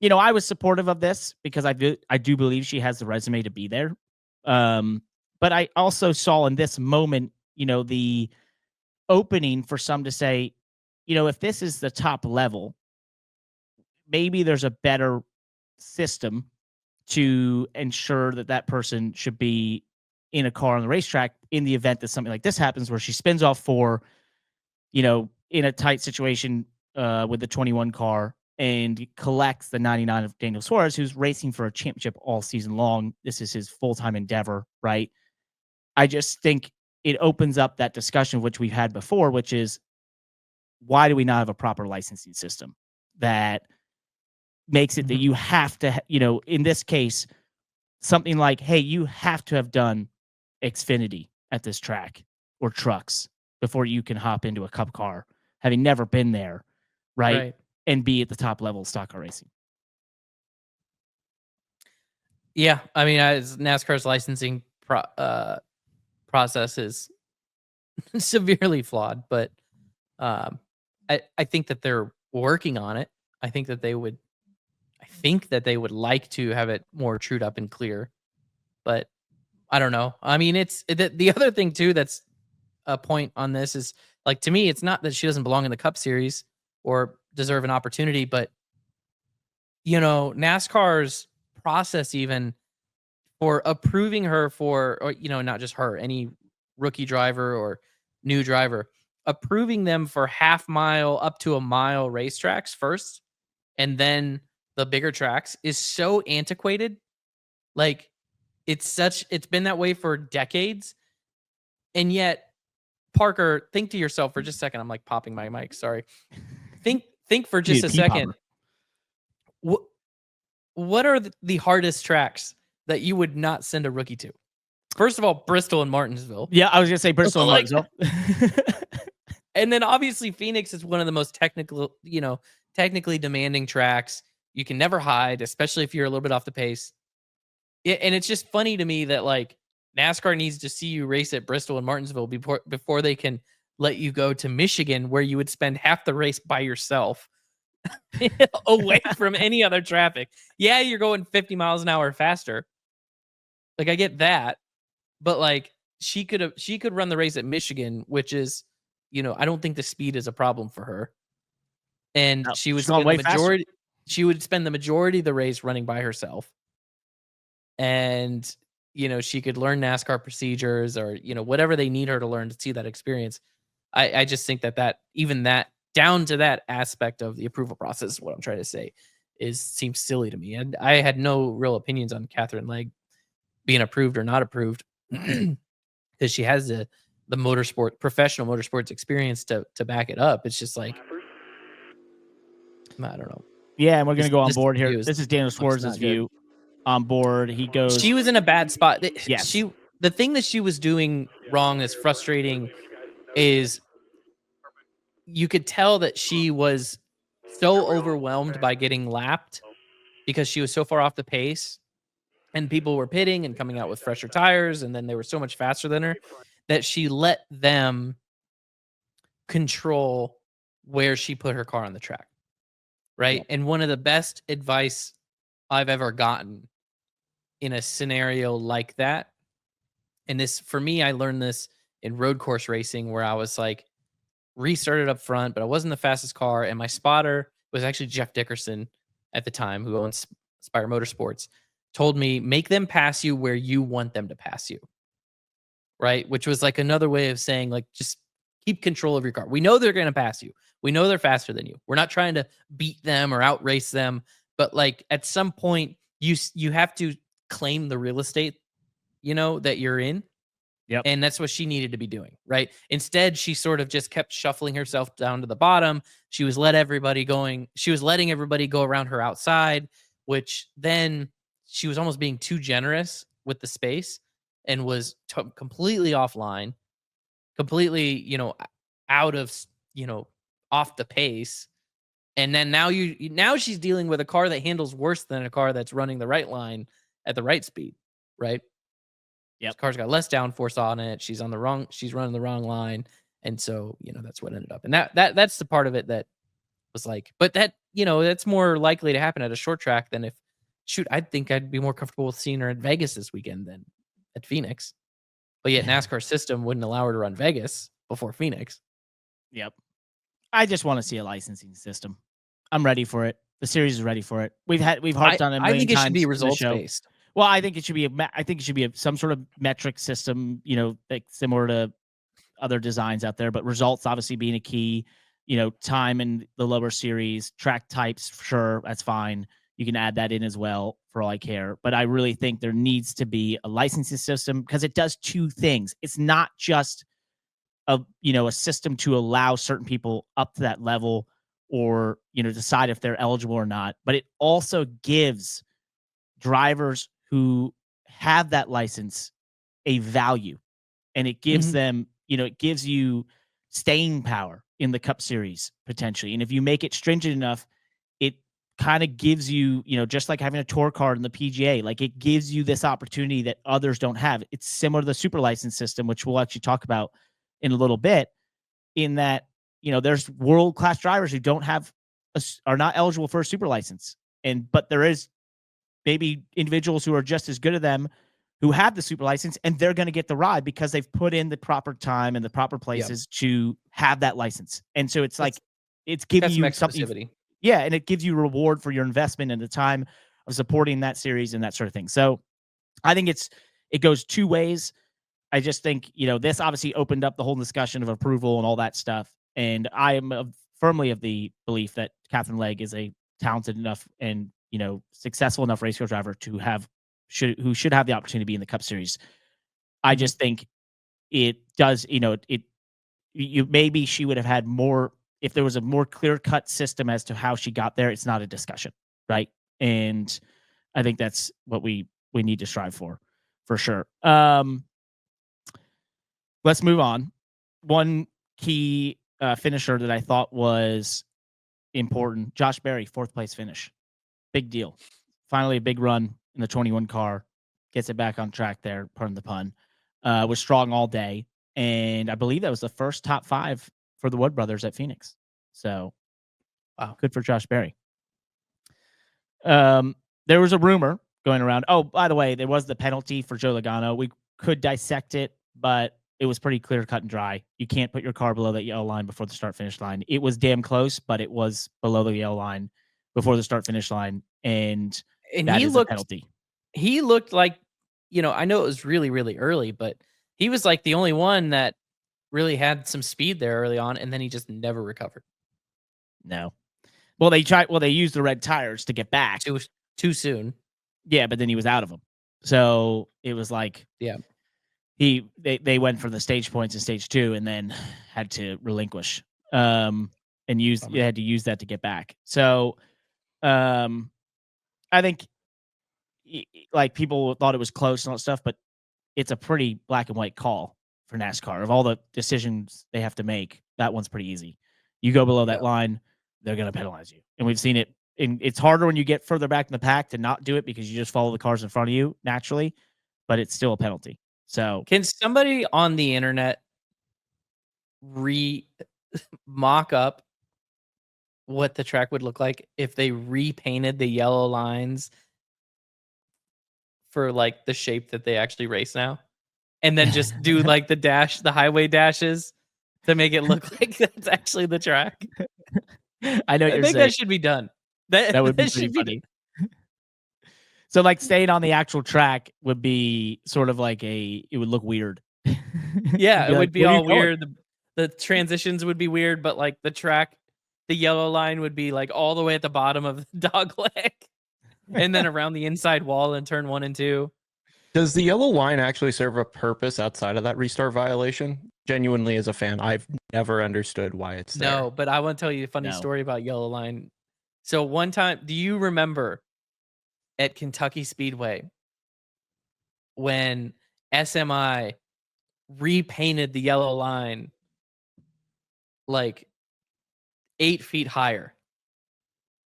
I was supportive of this because I do believe she has the resume to be there. But I also saw in this moment, the opening for some to say, if this is the top level, maybe there's a better system to ensure that person should be in a car on the racetrack in the event that something like this happens, where she spins off 4, in a tight situation with the 21 car and collects the 99 of Daniel Suarez, who's racing for a championship all season long. This is his full-time endeavor, right? I just think it opens up that discussion, which we've had before, which is, why do we not have a proper licensing system that makes it that you have to, in this case, something like, hey, you have to have done Xfinity at this track or trucks before you can hop into a cup car, having never been there, right? And be at the top level of stock car racing. Yeah, I mean, NASCAR's licensing process is severely flawed, but I think that they're working on it. I think that they would like to have it more trued up and clear, but I don't know. I mean, it's the other thing too that's a point on this is, like, to me, it's not that she doesn't belong in the Cup Series or deserve an opportunity, but NASCAR's process, even for approving her for, or not just her, any rookie driver or new driver, approving them for half mile up to a mile racetracks first, and then the bigger tracks, is so antiquated. Like, it's been that way for decades. And yet, Parker, think to yourself for just a second. I'm like popping my mic. Sorry. Think for just a second. What are the hardest tracks that you would not send a rookie to? First of all, Bristol and Martinsville. Yeah, I was gonna say Bristol and Martinsville. And then obviously Phoenix is one of the most technically demanding tracks. You can never hide, especially if you're a little bit off the pace. And it's just funny to me that, like, NASCAR needs to see you race at Bristol and Martinsville before they can let you go to Michigan, where you would spend half the race by yourself away from any other traffic. Yeah, you're going 50 miles an hour faster. Like, I get that. But, like, she could run the race at Michigan, which is, I don't think the speed is a problem for her. And she would spend the majority of the race running by herself. And, she could learn NASCAR procedures, or, whatever they need her to learn to see that experience. I just think that even that, down to that aspect of the approval process, what I'm trying to say, seems silly to me. And I had no real opinions on Catherine Legge being approved or not approved, because she has the professional motorsports experience to back it up. It's just like, I don't know. Yeah, and we're going to go on board here. This is Daniel Suarez's view. On board, he goes. She was in a bad spot. Yes. The thing that she was doing wrong that's frustrating is, you could tell that she was so overwhelmed by getting lapped because she was so far off the pace, and people were pitting and coming out with fresher tires, and then they were so much faster than her, that she let them control where she put her car on the track. Right. And one of the best advice I've ever gotten in a scenario like that, and this, for me, I learned this in road course racing, where I was like, restarted up front, but I wasn't the fastest car, and my spotter was actually Jeff Dickerson at the time, who owns Spire Motorsports, told me, make them pass you where you want them to pass you. Right? Which was like another way of saying, like, just keep control of your car. We know they're going to pass you. We know they're faster than you. We're not trying to beat them or outrace them, but, like, at some point you have to claim the real estate, that you're in. Yep. And that's what she needed to be doing, right? Instead, she sort of just kept shuffling herself down to the bottom. She was letting everybody go around her outside, which then she was almost being too generous with the space, and was completely offline, completely, out of, off the pace. And then now she's dealing with a car that handles worse than a car that's running the right line at the right speed, right? Yep. This car's got less downforce on it. She's running the wrong line. And so, that's what ended up. And that's the part of it that was like, but that, that's more likely to happen at a short track than I think I'd be more comfortable with seeing her at Vegas this weekend than at Phoenix. but yet NASCAR system wouldn't allow her to run Vegas before Phoenix. Yep. I just want to see a licensing system. I'm ready for it. The series is ready for it. We've harped on it a million I think it times should be in the results show. based. Well, I think it should be some sort of metric system, like similar to other designs out there, but results obviously being a key, time in the lower series, track types, sure, that's fine. You can add that in as well for all I care. But I really think there needs to be a licensing system because it does two things. It's not just a system to allow certain people up to that level or, decide if they're eligible or not, but it also gives drivers who have that license a value, and it gives them, it gives you staying power in the Cup Series potentially. And if you make it stringent enough, it kind of gives you, just like having a tour card in the PGA, like it gives you this opportunity that others don't have. It's similar to the super license system, which we'll actually talk about in a little bit, in that, there's world-class drivers who are not eligible for a super license. But there is maybe individuals who are just as good as them who have the super license, and they're going to get the ride because they've put in the proper time and the proper places to have that license. And so it's giving you something. Yeah. And it gives you reward for your investment and the time of supporting that series and that sort of thing. So I think it goes two ways. I just think, this obviously opened up the whole discussion of approval and all that stuff. And I am firmly of the belief that Catherine Legge is a talented enough and, successful enough race car driver who should have the opportunity to be in the Cup Series. I just think it does, maybe she would have had more if there was a more clear-cut system as to how she got there. It's not a discussion, right? And I think that's what we need to strive for sure. Let's move on. One key finisher that I thought was important, Josh Berry, 4th place finish. Big deal. Finally a big run in the 21 car. Gets it back on track there, pardon the pun. Was strong all day. And I believe that was the first top 5 for the Wood brothers at Phoenix. So, wow, good for Josh Berry. There was a rumor going around. Oh, by the way, there was the penalty for Joe Logano. We could dissect it, but it was pretty clear, cut and dry. You can't put your car below that yellow line before the start-finish line. It was damn close, but it was below the yellow line before the start-finish line, and that is a penalty. He looked like, I know it was really, really early, but he was like the only one that really had some speed there early on, and then he just never recovered. No. Well, they used the red tires to get back. It was too soon. Yeah, but then he was out of them. So it was like, yeah. They went for the stage points in stage 2 and then had to relinquish and they had to use that to get back. So I think like people thought it was close and all that stuff, but it's a pretty black and white call for NASCAR. Of all the decisions they have to make, that one's pretty easy. You go below that line, they're going to penalize you. And we've seen it. And it's harder when you get further back in the pack to not do it because you just follow the cars in front of you naturally, but it's still a penalty. So can somebody on the internet mock up what the track would look like if they repainted the yellow lines for like the shape that they actually race now, and then just do like the highway dashes to make it look like that's actually the track? I know. I think that should be done. That would be pretty funny. So like staying on the actual track would be sort of like it would look weird. Yeah, it would be all weird. The transitions would be weird, but like the track, the yellow line would be like all the way at the bottom of the dog leg and then around the inside wall in turn 1 and 2. Does the yellow line actually serve a purpose outside of that restart violation? Genuinely, as a fan, I've never understood why it's there. No, but I want to tell you a funny story about yellow line. So one time, do you remember at Kentucky Speedway when SMI repainted the yellow line like 8 feet higher?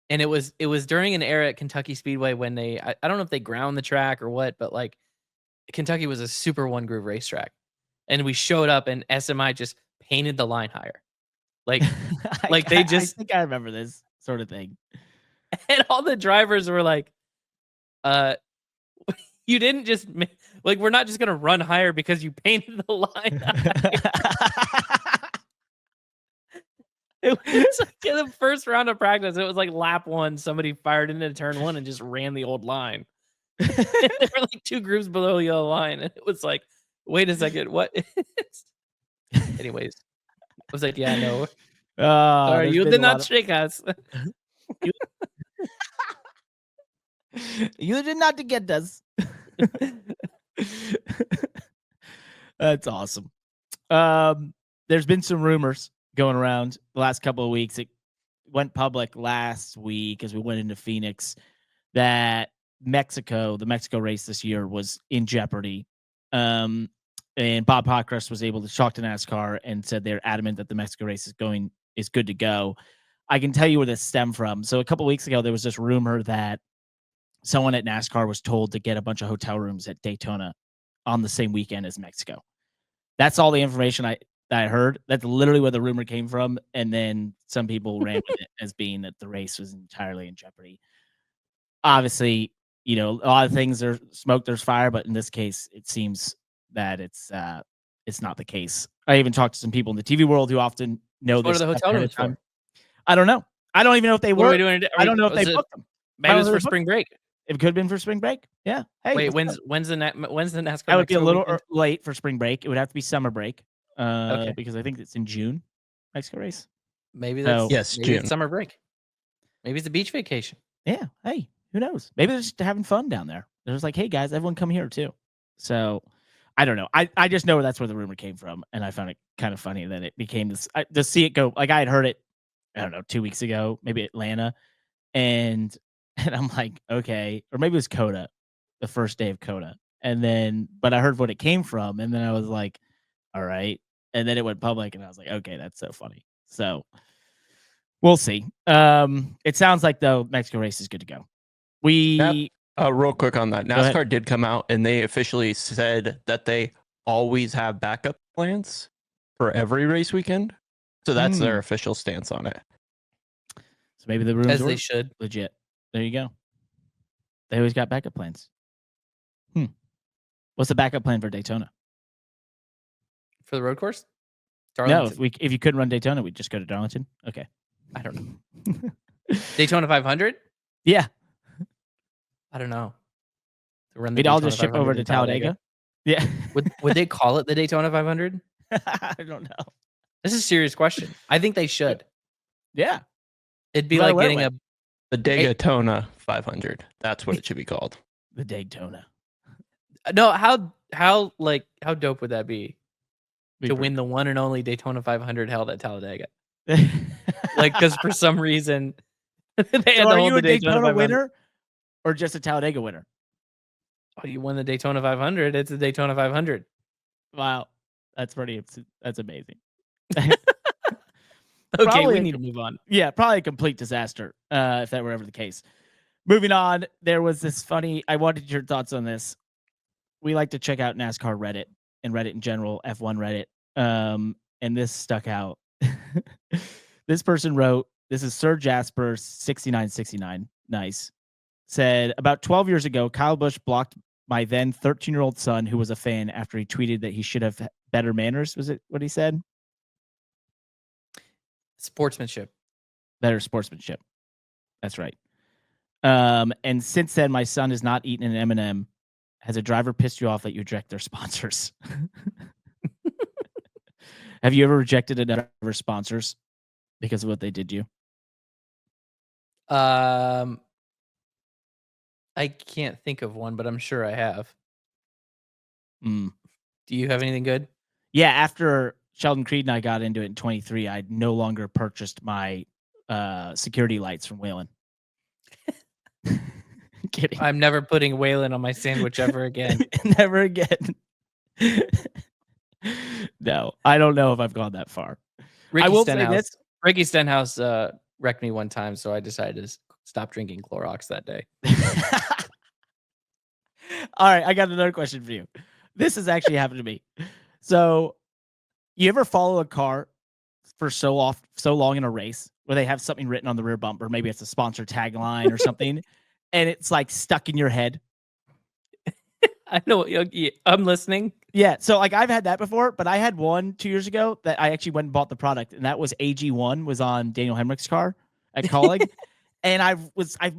And it was during an era at Kentucky Speedway when I don't know if they ground the track or what, but like Kentucky was a super one groove racetrack. And we showed up and SMI just painted the line higher. Like I think I remember this sort of thing. And all the drivers were like, You didn't just like we're not just gonna run higher because you painted the line. It was like in the first round of practice. It was like lap 1. Somebody fired into turn 1 and just ran the old line. There were like 2 groups below the yellow line, and it was like, wait a second, what? Anyways, I was like, yeah, no, sorry, you did not trick us. You did not get us. That's awesome. There's been some rumors going around the last couple of weeks. It went public last week as we went into Phoenix that the Mexico race this year was in jeopardy. And Bob Hockrust was able to talk to NASCAR and said they're adamant that the Mexico race is good to go. I can tell you where this stemmed from. So a couple of weeks ago, there was this rumor that someone at NASCAR was told to get a bunch of hotel rooms at Daytona on the same weekend as Mexico. That's all the information I heard. That's literally where the rumor came from. And then some people ran with it as being that the race was entirely in jeopardy. Obviously, a lot of things are smoke, there's fire, but in this case, it seems that it's not the case. I even talked to some people in the TV world who often know What this. are the hotel rooms for? I don't know. I don't even know if they What were. are we doing? I don't know if they booked them. Maybe it was for spring break. It could have been for spring break. Yeah. Hey, wait, when's the NASCAR? That would be a Mexico little weekend? late for spring break. It would have to be summer break. Okay. Because I think it's in June. Mexico race. Maybe that's Yes, maybe June. it's summer break. Maybe it's a beach vacation. Yeah. Hey, who knows? Maybe they're just having fun down there. They're just like, hey guys, everyone come here too. So I don't know. I just know that's where the rumor came from, and I found it kind of funny that it became this. To see it go, like I had heard it, I don't know, 2 weeks ago, maybe Atlanta, and I'm like, okay, or maybe it was Coda, the first day of Coda, but I heard what it came from, and then I was like, all right, and then it went public, and I was like, okay, that's so funny. So we'll see. It sounds like though Mexico race is good to go. Real quick on that, ahead. NASCAR did come out and they officially said that they always have backup plans for every race weekend. So that's their official stance on it. So maybe the rooms As were they should. legit. There you go. They always got backup plans. What's the backup plan for Daytona? For the road course? No, Darlington. if you couldn't run Daytona, we'd just go to Darlington. Okay. I don't know. Daytona 500? Yeah. I don't know. To run the We'd all Daytona just ship 500 over in to Talladega. Yeah. Would they call it the Daytona 500? I don't know. This is a serious question. I think they should. Yeah. It'd be No matter like where it getting a went. The Daytona 500. That's what it should be called. The Daytona. no. How dope would that be to win the one and only Daytona 500 held at Talladega? Like, because for some reason they had to are hold you a the Daytona 500. winner or just a Talladega winner? Oh, you won the Daytona 500. It's the Daytona 500. Wow. That's amazing. Okay, Probably we a need to move on. Yeah, probably a complete disaster if that were ever the case. Moving on, there was this funny. I wanted your thoughts on this. We like to check out NASCAR Reddit and Reddit in general, F1 Reddit. And this stuck out. This person wrote, this is Sir Jasper 6969. Nice. Said, about 12 years ago, Kyle Busch blocked my then 13-year-old son who was a fan after he tweeted that he should have better manners. Was it what he said? Sportsmanship. Better sportsmanship. That's right. And since then, my son has not eaten an M&M. Has a driver pissed you off that you reject their sponsors? Have you ever rejected a driver's sponsors because of what they did to you? I can't think of one, but I'm sure I have. Mm. Do you have anything good? Yeah, after Sheldon Creed and I got into it in 23, I no longer purchased my security lights from Whalen. Kidding. I'm never putting Waylon on my sandwich ever again. Never again. No, I don't know if I've gone that far. Ricky Stenhouse wrecked me one time, so I decided to stop drinking Clorox that day. All right, I got another question for you. This has actually happened to me. So, you ever follow a car for so long in a race where they have something written on the rear bumper? Maybe it's a sponsor tagline or something, and it's like stuck in your head. I know. Yeah, I'm listening. Yeah, so like I've had that before, but I had one 2 years ago that I actually went and bought the product, and that was AG1 was on Daniel Hemrick's car at Colleague, and I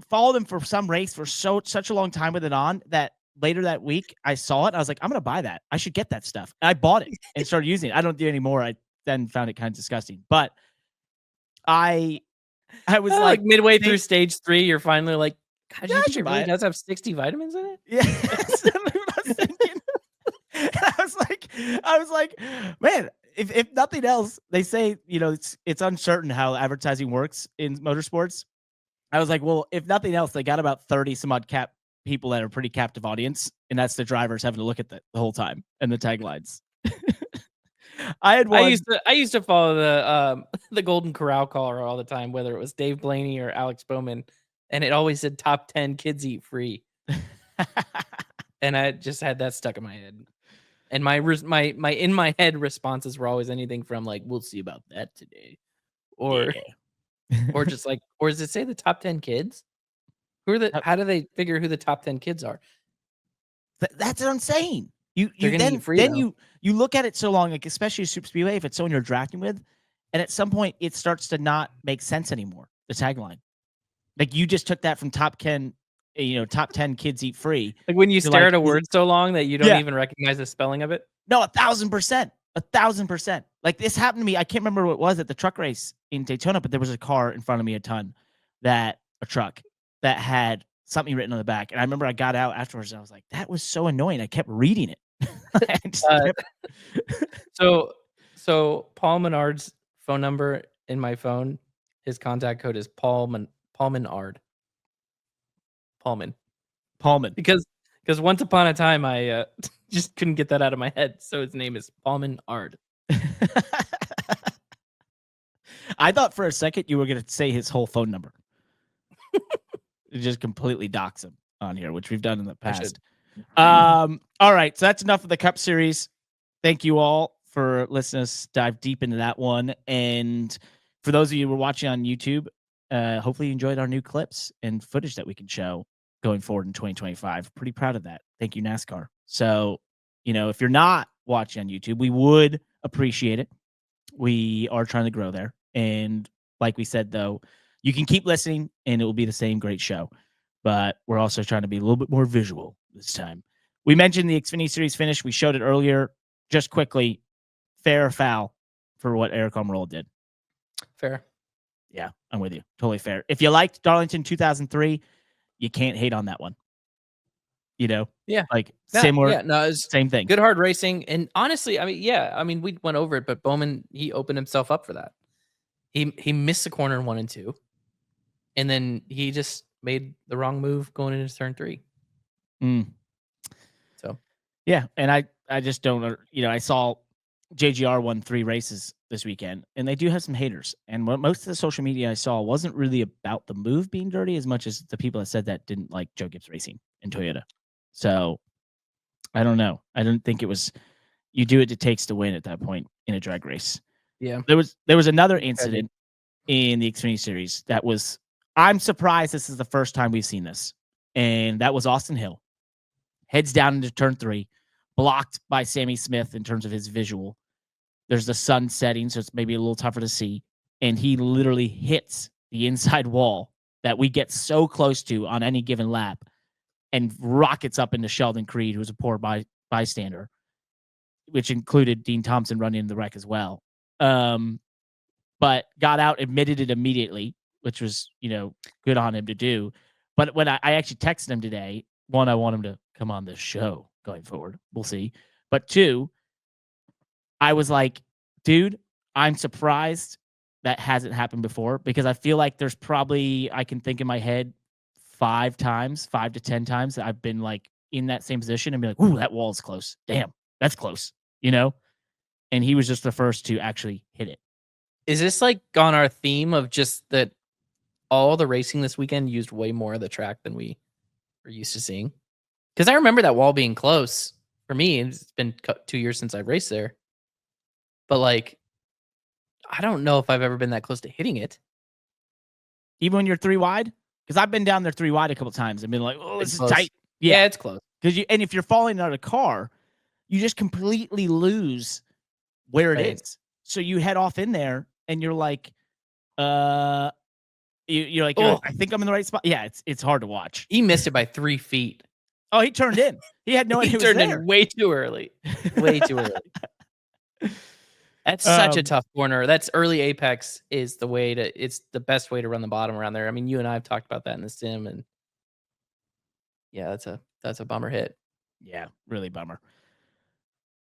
followed him for some race for such a long time with it on that later that week I saw it. I was like, I'm gonna buy that. I should get that stuff. And I bought it and started using it. I don't do it anymore. I then found it kind of disgusting, but I was Like midway they- through stage 3, you're finally like, God, Yeah, I you think should it buy really it. does have 60 vitamins in it? Yeah, that's what I was thinking. And I was like, man, if nothing else, they say, you know, it's uncertain how advertising works in motorsports. I was like, well, if nothing else, they got about 30 some odd people that are pretty captive audience, and that's the drivers having to look at the whole time and the taglines. I had one. I used to follow the Golden Corral caller all the time, whether it was Dave Blaney or Alex Bowman, and it always said top 10 kids eat free. And I just had that stuck in my head. And my in my head responses were always anything from like, we'll see about that today. Or or just like, or does it say the top 10 kids? How do they figure who the top 10 kids are? That's what I'm saying. You They're gonna then eat free, then though. you look at it so long, like especially Super Speedway, if it's someone you're drafting with, and at some point it starts to not make sense anymore. The tagline, like you just took that from top 10, top 10 kids eat free. Like when you You're stare like, at a is word it- so long that you don't Yeah. even recognize the spelling of it. No, 1,000%, 1,000%. Like this happened to me. I can't remember what it was at the truck race in Daytona, but there was a car in front of me a truck that had something written on the back, and I remember I got out afterwards and I was like, that was so annoying. I kept reading it. I just kept- So Paul Menard's phone number in my phone, his contact code is Paul Menard. Paulman. Because once upon a time I just couldn't get that out of my head. So his name is Paul Menard. I thought for a second you were going to say his whole phone number. Just completely dox him on here, which we've done in the past. All right, so that's enough of the Cup Series. Thank you all for listening to us dive deep into that one. And for those of you who are watching on YouTube, hopefully you enjoyed our new clips and footage that we can show going forward in 2025. Pretty proud of that. Thank you, NASCAR. So, if you're not watching on YouTube, we would appreciate it. We are trying to grow there. And like we said, though, you can keep listening and it will be the same great show. But we're also trying to be a little bit more visual this time. We mentioned the Xfinity Series finish. We showed it earlier. Just quickly, fair or foul for what Eric Almirola did? Fair. Yeah, I'm with you. Totally fair. If you liked Darlington 2003, you can't hate on that one. Yeah. Like similar, Yeah, no, it's same thing. good hard racing. And honestly, we went over it, but Bowman, he opened himself up for that. He missed the corner in 1 and 2. And then he just made the wrong move going into turn 3. So yeah, and I just don't, I saw JGR won 3 races this weekend, and they do have some haters. And most of the social media I saw wasn't really about the move being dirty as much as the people that said that didn't like Joe Gibbs Racing and Toyota. So I don't know. I don't think it was, you do what it takes to win at that point in a drag race. yeah. There was another incident in the Xfinity Series that was, I'm surprised this is the first time we've seen this. And that was Austin Hill. Heads down into turn 3, blocked by Sammy Smith in terms of his visual. There's the sun setting, so it's maybe a little tougher to see. And he literally hits the inside wall that we get so close to on any given lap and rockets up into Sheldon Creed, who's a poor bystander, which included Dean Thompson running in the wreck as well. But got out, admitted it immediately, which was, good on him to do. But when I actually texted him today, 1, I want him to come on this show going forward. We'll see. But 2, I was like, dude, I'm surprised that hasn't happened before, because I feel like there's probably, I can think in my head 5 to 10 times that I've been like in that same position and be like, ooh, that wall's close. Damn, that's close, And he was just the first to actually hit it. Is this like on our theme of just that all the racing this weekend used way more of the track than we were used to seeing? Because I remember that wall being close for me. It's been 2 years since I've raced there. But like, I don't know if I've ever been that close to hitting it. Even when you're 3 wide? Because I've been down there 3 wide a couple times and been like, oh, this is close. tight. Yeah, it's close. and if you're falling out of a car, you just completely lose where it is. So you head off in there and you're like, you're like, I think I'm in the right spot. Yeah, it's hard to watch. He missed it by 3 feet. Oh, he turned in. He had no idea. He turned in way too early. Way too early. That's such a tough corner. That's early apex is the way to. It's the best way to run the bottom around there. I mean, you and I have talked about that in the sim, and yeah, that's a bummer hit. Yeah, really bummer.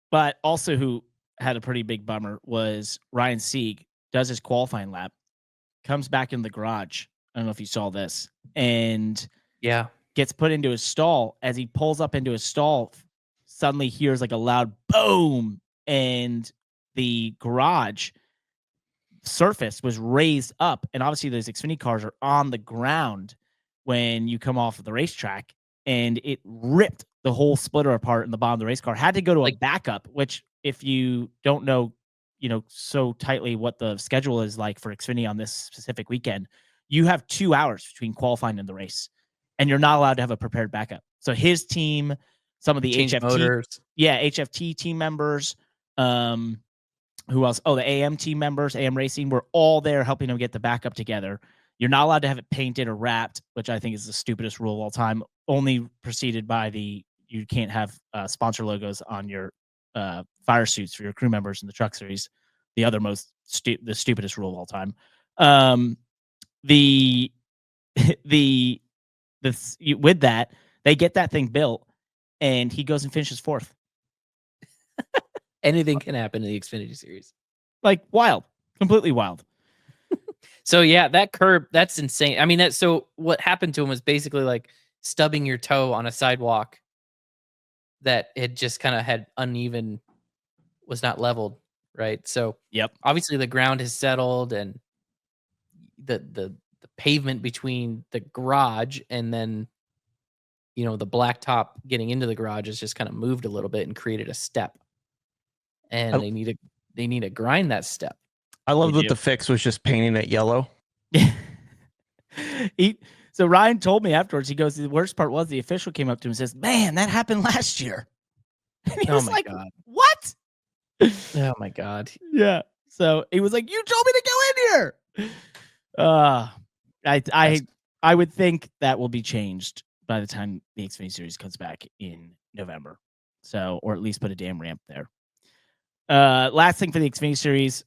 But also, who had a pretty big bummer was Ryan Sieg. Does his qualifying lap, comes back in the garage. I don't know if you saw this, and gets put into his stall. As he pulls up into his stall, suddenly hears like a loud boom, and the garage surface was raised up. And obviously, those Xfinity cars are on the ground when you come off of the racetrack, and it ripped the whole splitter apart in the bottom of the race car. Had to go to a backup, which if you don't know, so tightly what the schedule is like for Xfinity on this specific weekend, you have 2 hours between qualifying and the race, and you're not allowed to have a prepared backup. So his team, some of the HFT team members, who else? Oh, the AM team members, AM Racing, were all there helping him get the backup together. You're not allowed to have it painted or wrapped, which I think is the stupidest rule of all time. Only preceded by you can't have sponsor logos on your fire suits for your crew members in the truck series. The other the stupidest rule of all time. With that, they get that thing built, and he goes and finishes 4th. Anything can happen in the Xfinity series. Like wild, completely wild. So yeah, that curb, that's insane. I mean, so what happened to him was basically like stubbing your toe on a sidewalk that it just kind of had uneven, was not leveled, right? So obviously the ground has settled, and the pavement between the garage and then the blacktop getting into the garage has just kind of moved a little bit and created a step. And they need to grind that step. I love that the fix was just painting it yellow. So Ryan told me afterwards, he goes, the worst part was the official came up to him and says, "Man, that happened last year." And he was like, God. What? Oh my God. Yeah. So he was like, "You told me to go in here." I would think that will be changed by the time the Xfinity series comes back in November. So, or at least put a damn ramp there. Last thing for the Xfinity series,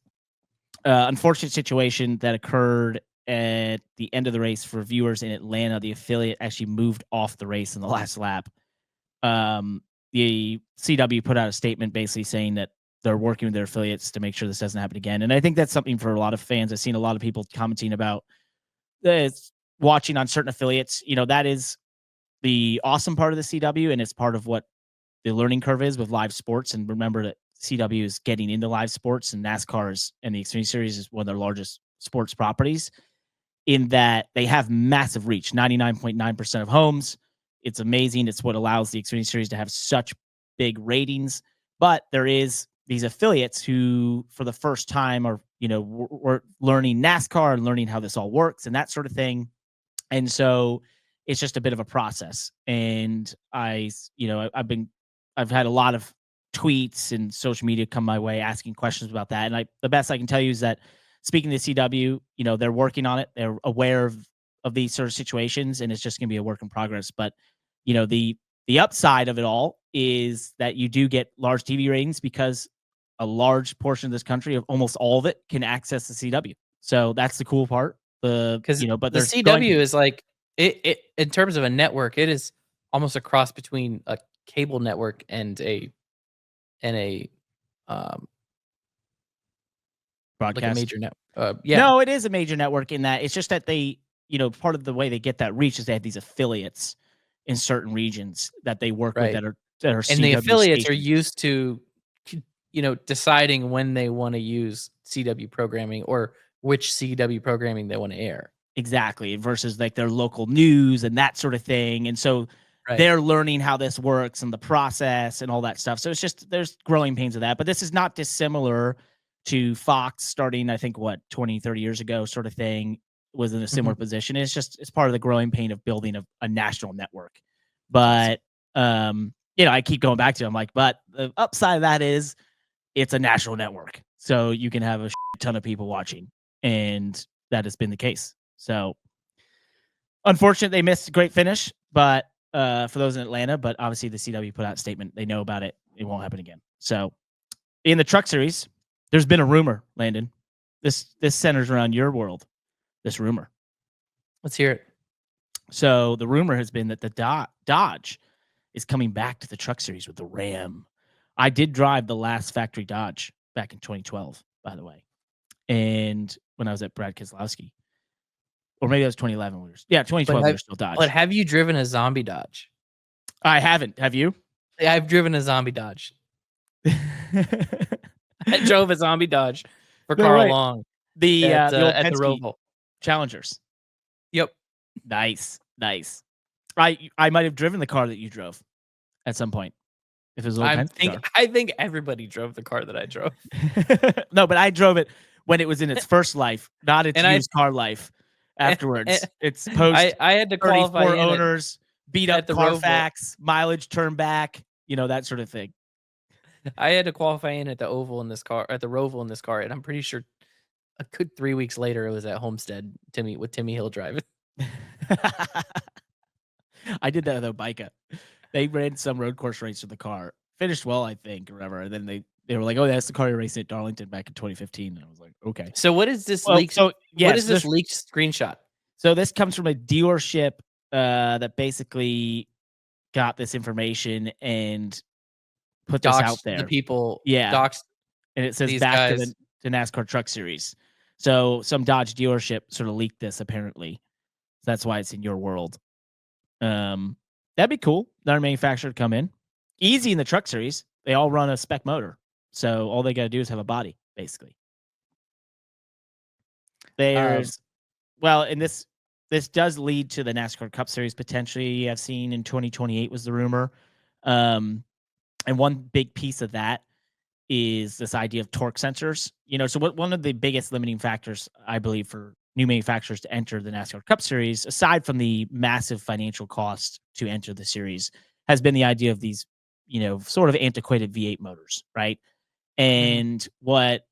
unfortunate situation that occurred at the end of the race for viewers in Atlanta. The affiliate actually moved off the race in the last lap. The CW put out a statement basically saying that they're working with their affiliates to make sure this doesn't happen again. And I think that's something for a lot of fans. I've seen a lot of people commenting about watching on certain affiliates. That is the awesome part of the CW, and it's part of what the learning curve is with live sports. And remember that CW is getting into live sports, and NASCAR and the Xfinity Series is one of their largest sports properties, in that they have massive reach, 99.9% of homes. It's amazing. It's what allows the Xfinity Series to have such big ratings. But there is these affiliates who, for the first time, are we're learning NASCAR and learning how this all works and that sort of thing. And so it's just a bit of a process. And I've had a lot of tweets and social media come my way asking questions about that. And the best I can tell you is that, speaking to CW, they're working on it. They're aware of these sort of situations, and it's just going to be a work in progress. But, the upside of it all is that you do get large TV ratings because a large portion of this country, of almost all of it, can access the CW. So that's the cool part. But the CW is like it in terms of a network, it is almost a cross between a cable network and a broadcast, like a major network. No, it is a major network in that it's just that they, part of the way they get that reach is they have these affiliates in certain regions that they work with that are and CW the affiliates stations. are used to deciding when they want to use CW programming or which CW programming they want to air. Exactly, versus like their local news and that sort of thing. And so they're learning how this works and the process and all that stuff. So it's just, there's growing pains of that. But this is not dissimilar to Fox starting, I think, 20, 30 years ago sort of thing, was in a similar position. It's part of the growing pain of building a national network. But I keep going back to it. I'm like, but the upside of that is it's a national network. So you can have a ton of people watching. And that has been the case. So unfortunate they missed a great finish, but for those in Atlanta, but obviously the CW put out a statement. They know about it. It won't happen again. So in the truck series, there's been a rumor, Landon. This centers around your world, this rumor. Let's hear it. So the rumor has been that the Dodge is coming back to the truck series with the Ram. I did drive the last factory Dodge back in 2012, by the way. And when I was at Brad Keselowski. Or maybe that was 2011. 2012 we were still Dodge. But have you driven a zombie Dodge? I haven't. Have you? Yeah, I've driven a zombie Dodge. I drove a zombie Dodge for Carl Long. At the Roval Challengers. Yep. Nice. I might have driven the car that you drove at some point. If it was a little I think everybody drove the car that I drove. No, but I drove it when it was in its first life, not its used car life. Afterwards, it's post. I had to qualify owners, beat up Carfax, mileage turned back, that sort of thing. I had to qualify in at the Roval in this car, and I'm pretty sure a good 3 weeks later it was at Homestead. Timmy Hill driving. I did that with Obica. They ran some road course race with the car, finished well, I think, or whatever. And then they were like, "Oh, that's the car you're racing at Darlington back in 2015." And I was like, "Okay." So what is this leaked? What is this leaked screenshot? So this comes from a dealership that basically got this information and put this out there. The people, doxed, and it says back to the NASCAR Truck Series. So some Dodge dealership sort of leaked this apparently. So that's why it's in your world. That'd be cool. Another manufacturer to come in. Easy in the Truck Series. They all run a spec motor. So all they got to do is have a body, basically. And this does lead to the NASCAR Cup Series potentially. I've seen in 2028 was the rumor. And one big piece of that is this idea of torque sensors. So one of the biggest limiting factors, I believe, for new manufacturers to enter the NASCAR Cup Series, aside from the massive financial cost to enter the series, has been the idea of these, sort of antiquated V8 motors, right? And what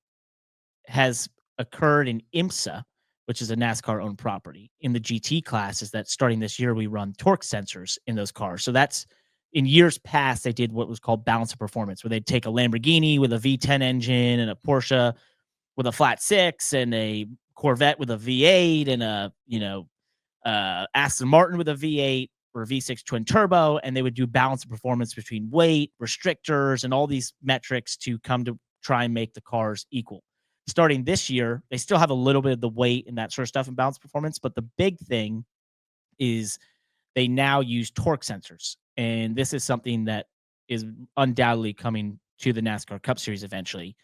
has occurred in IMSA, which is a NASCAR-owned property, in the GT class, is that starting this year, we run torque sensors in those cars. So that's, in years past, they did what was called balance of performance, where they'd take a Lamborghini with a V10 engine and a Porsche with a flat six and a Corvette with a V8 and a Aston Martin with a V8 or a V6 twin turbo, and they would do balance of performance between weight, restrictors, and all these metrics to come to try and make the cars equal. Starting this year, they still have a little bit of the weight and that sort of stuff in balance performance, but the big thing is they now use torque sensors, and this is something that is undoubtedly coming to the NASCAR Cup Series eventually,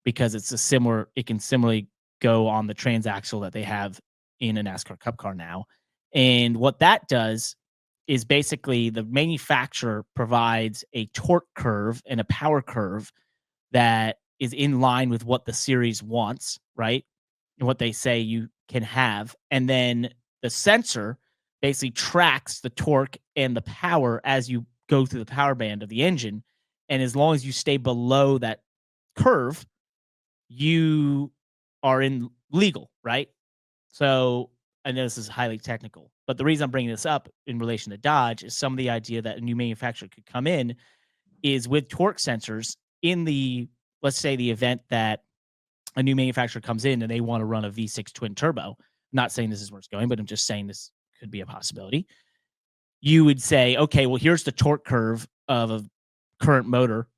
because it can similarly go on the transaxle that they have in a NASCAR Cup car now. And what that does is basically the manufacturer provides a torque curve and a power curve that is in line with what the series wants, right? And what they say you can have. And then the sensor basically tracks the torque and the power as you go through the power band of the engine. And as long as you stay below that curve, you are in legal, right? So I know this is highly technical, but the reason I'm bringing this up in relation to Dodge is some of the idea that a new manufacturer could come in is with torque sensors in the, let's say, the event that a new manufacturer comes in and they want to run a V6 twin turbo. I'm not saying this is where it's going, but I'm just saying this could be a possibility. You would say, okay, well, here's the torque curve of a current motor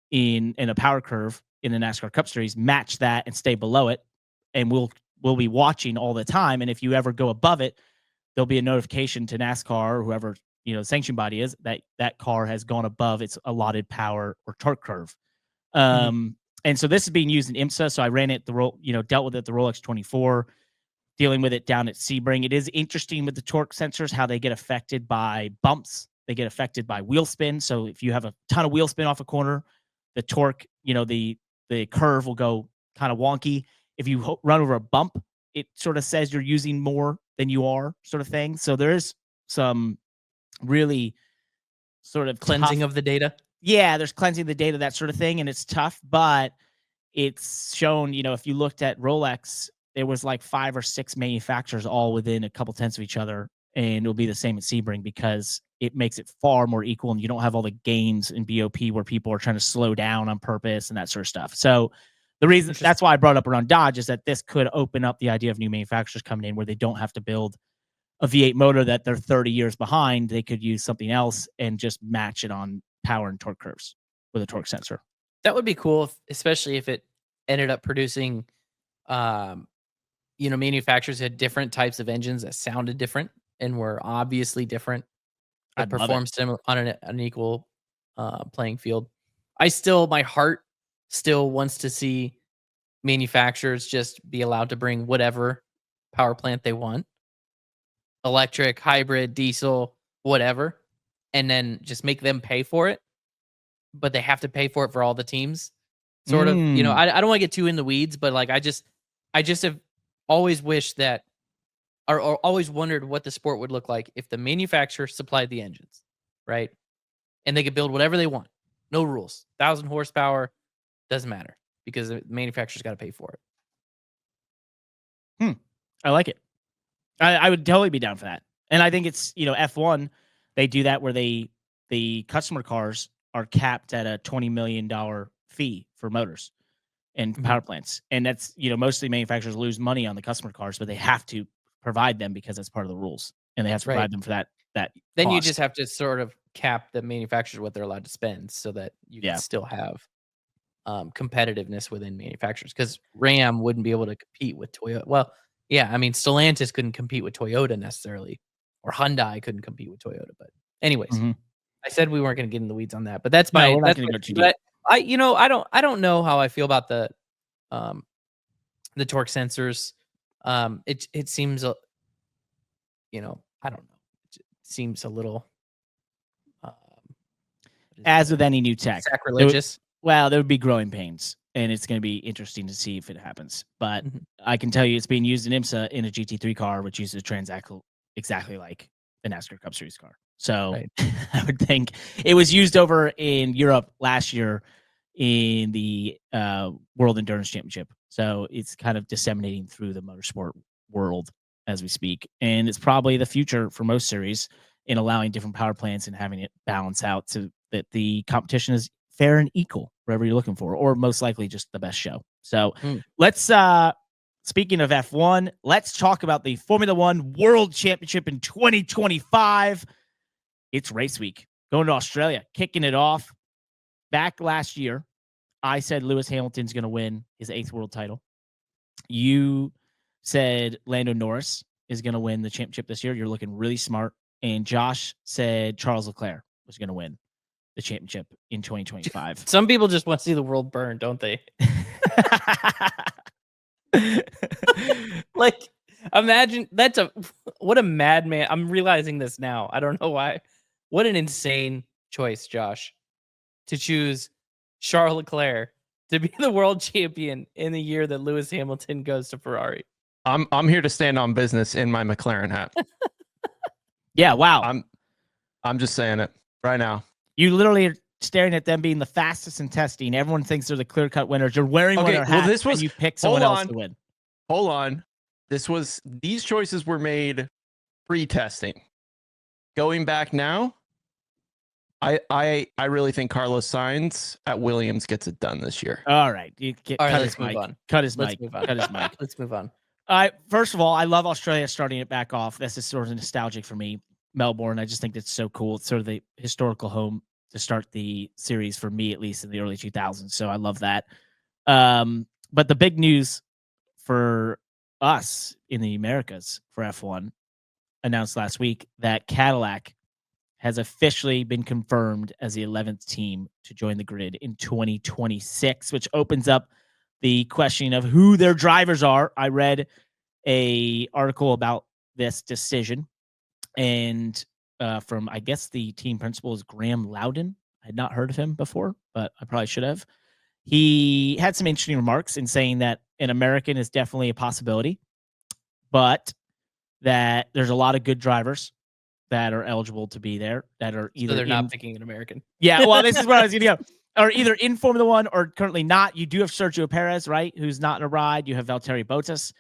in a power curve in the NASCAR Cup Series, match that and stay below it. And we'll be watching all the time. And if you ever go above it, there'll be a notification to NASCAR or whoever, the sanction body is, that car has gone above its allotted power or torque curve. And so this is being used in IMSA. So I ran it, dealt with it, the Rolex 24, dealing with it down at Sebring. It is interesting with the torque sensors, how they get affected by bumps. They get affected by wheel spin. So if you have a ton of wheel spin off a corner, the torque, the curve will go kind of wonky. If you run over a bump, it sort of says you're using more than you are, sort of thing. So there is some really sort of Cleansing tough. of the data. Yeah, there's cleansing the data, that sort of thing, and it's tough, but it's shown, if you looked at Rolex, there was like 5 or 6 manufacturers all within a couple tenths of each other, and it'll be the same at Sebring because it makes it far more equal, and you don't have all the games in BOP where people are trying to slow down on purpose and that sort of stuff. So the reason that's why I brought up around Dodge is that this could open up the idea of new manufacturers coming in where they don't have to build a V8 motor that they're 30 years behind. They could use something else and just match it on power and torque curves with a torque sensor. That would be cool, especially if it ended up producing, manufacturers had different types of engines that sounded different and were obviously different, that performed similar on an equal playing field. My heart still wants to see manufacturers just be allowed to bring whatever power plant they want, electric, hybrid, diesel, whatever, and then just make them pay for it. But they have to pay for it for all the teams. Sort of, I don't want to get too in the weeds, but like I just have always wished that, or always wondered what the sport would look like if the manufacturer supplied the engines, right? And they could build whatever they want, no rules, 1,000 horsepower, doesn't matter because the manufacturer's got to pay for it. I like it. I would totally be down for that. And I think it's, F1, they do that where the customer cars are capped at a $20 million fee for motors and power plants. And that's, mostly manufacturers lose money on the customer cars, but they have to provide them because that's part of the rules. And they have to provide them for that Then cost. you just have to sort of cap the manufacturers what they're allowed to spend so that you can still have competitiveness within manufacturers. Because Ram wouldn't be able to compete with Toyota. Well, yeah, I mean, Stellantis couldn't compete with Toyota necessarily, or Hyundai couldn't compete with Toyota. But anyways, I said we weren't going to get in the weeds on that. But that's my. No, we're not going to go too deep. I don't know how I feel about the torque sensors. It seems, I don't know. It seems a little. As with any new tech, sacrilegious. There would be growing pains, and it's going to be interesting to see if it happens. But I can tell you it's being used in IMSA in a GT3 car, which uses a transaxle exactly like the NASCAR Cup Series car. So I would think it was used over in Europe last year in the World Endurance Championship. So it's kind of disseminating through the motorsport world as we speak. And it's probably the future for most series in allowing different power plants and having it balance out so that the competition is fair and equal, whatever you're looking for, or most likely just the best show. So let's, speaking of F1, let's talk about the Formula One World Championship in 2025. It's race week. Going to Australia, kicking it off. Back last year, I said Lewis Hamilton's going to win his 8th world title. You said Landon Norris is going to win the championship this year. You're looking really smart. And Josh said Charles Leclerc was going to win the championship in 2025. Some people just want to see the world burn, don't they? Like, imagine what a madman. I'm realizing this now. I don't know why. What an insane choice, Josh, to choose Charles Leclerc to be the world champion in the year that Lewis Hamilton goes to Ferrari. I'm here to stand on business in my McLaren hat. Yeah, wow. I'm just saying it right now. You literally are staring at them being the fastest in testing. Everyone thinks they're the clear-cut winners. You're wearing one of their hats, and you pick someone else to win. Hold on. These choices were made pre-testing. Going back now, I really think Carlos Sainz at Williams gets it done this year. All right. Let's move on. Cut his mic. Let's move on. First of all, I love Australia starting it back off. This is sort of nostalgic for me. Melbourne, I just think it's so cool. It's sort of the historical home to start the series for me, at least in the early 2000s. So I love that. But the big news for us in the Americas for F1 announced last week that Cadillac has officially been confirmed as the 11th team to join the grid in 2026, which opens up the question of who their drivers are. I read a article about this decision, and from, I guess, the team principal is Graham Loudon. I had not heard of him before, but I probably should have. He had some interesting remarks in saying that an American is definitely a possibility, but that there's a lot of good drivers that are eligible to be there that are either So they're not picking an American. Yeah, well, this is where I was going to go. Or either in Formula One or currently not. You do have Sergio Perez, right, who's not in a ride. You have Valtteri Bottas,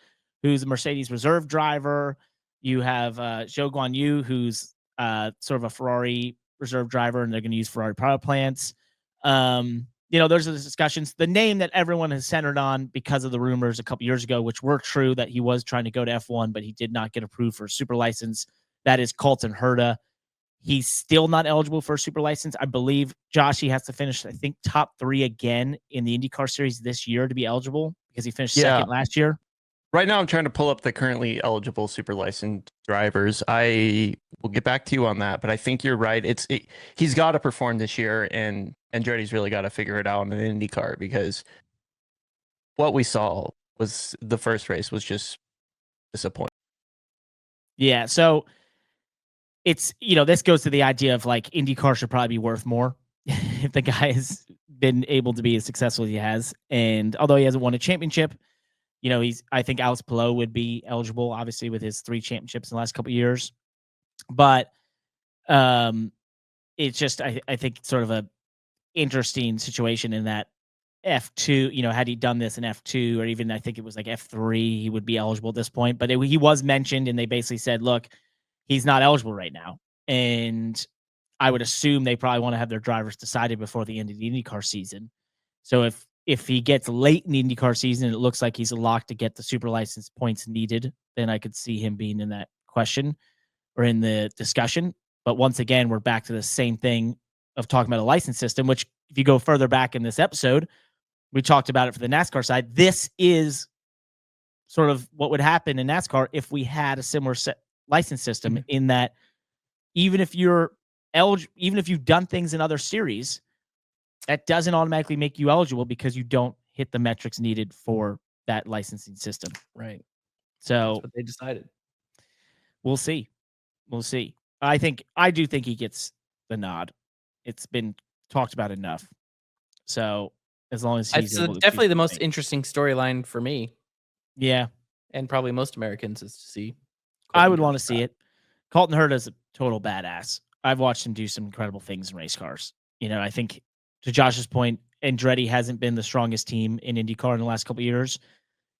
who's a Mercedes reserve driver. You have Zhou Guanyu, who's sort of a Ferrari reserve driver, and they're going to use Ferrari power plants. Those are the discussions. The name that everyone has centered on because of the rumors a couple years ago, which were true, that he was trying to go to F1, but he did not get approved for a super license. That is Colton Herta. He's still not eligible for a super license. I believe, Josh, he has to finish, I think, top 3 again in the IndyCar series this year to be eligible because he finished second last year. Right now, I'm trying to pull up the currently eligible super licensed drivers. I will get back to you on that, but I think you're right. He's got to perform this year, and Andretti's really got to figure it out in an IndyCar because what we saw was the first race was just disappointing. Yeah, so it's, this goes to the idea of like IndyCar should probably be worth more if the guy has been able to be as successful as he has. And although he hasn't won a championship, I think Alex Palou would be eligible, obviously, with his 3 championships in the last couple of years. But it's just, I think, sort of a interesting situation in that F2, had he done this in F2 or even I think it was like F3, he would be eligible at this point. But he was mentioned, and they basically said, look, he's not eligible right now. And I would assume they probably want to have their drivers decided before the end of the IndyCar season. So if he gets late in the IndyCar season and it looks like he's a lock to get the super license points needed, then I could see him being in that question or in the discussion. But once again, we're back to the same thing of talking about a license system, which if you go further back in this episode, we talked about it for the NASCAR side. This is sort of what would happen in NASCAR if we had a similar license system, in that even if you're eligible, even if you've done things in other series, that doesn't automatically make you eligible because you don't hit the metrics needed for that licensing system. Right. So that's what they decided. We'll see. I do think he gets the nod. It's been talked about enough. So as long as he's it's definitely the most interesting storyline for me. Yeah. And probably most Americans is to see. I would want to see it. Colton Herta is a total badass. I've watched him do some incredible things in race cars. I think to Josh's point, Andretti hasn't been the strongest team in IndyCar in the last couple of years.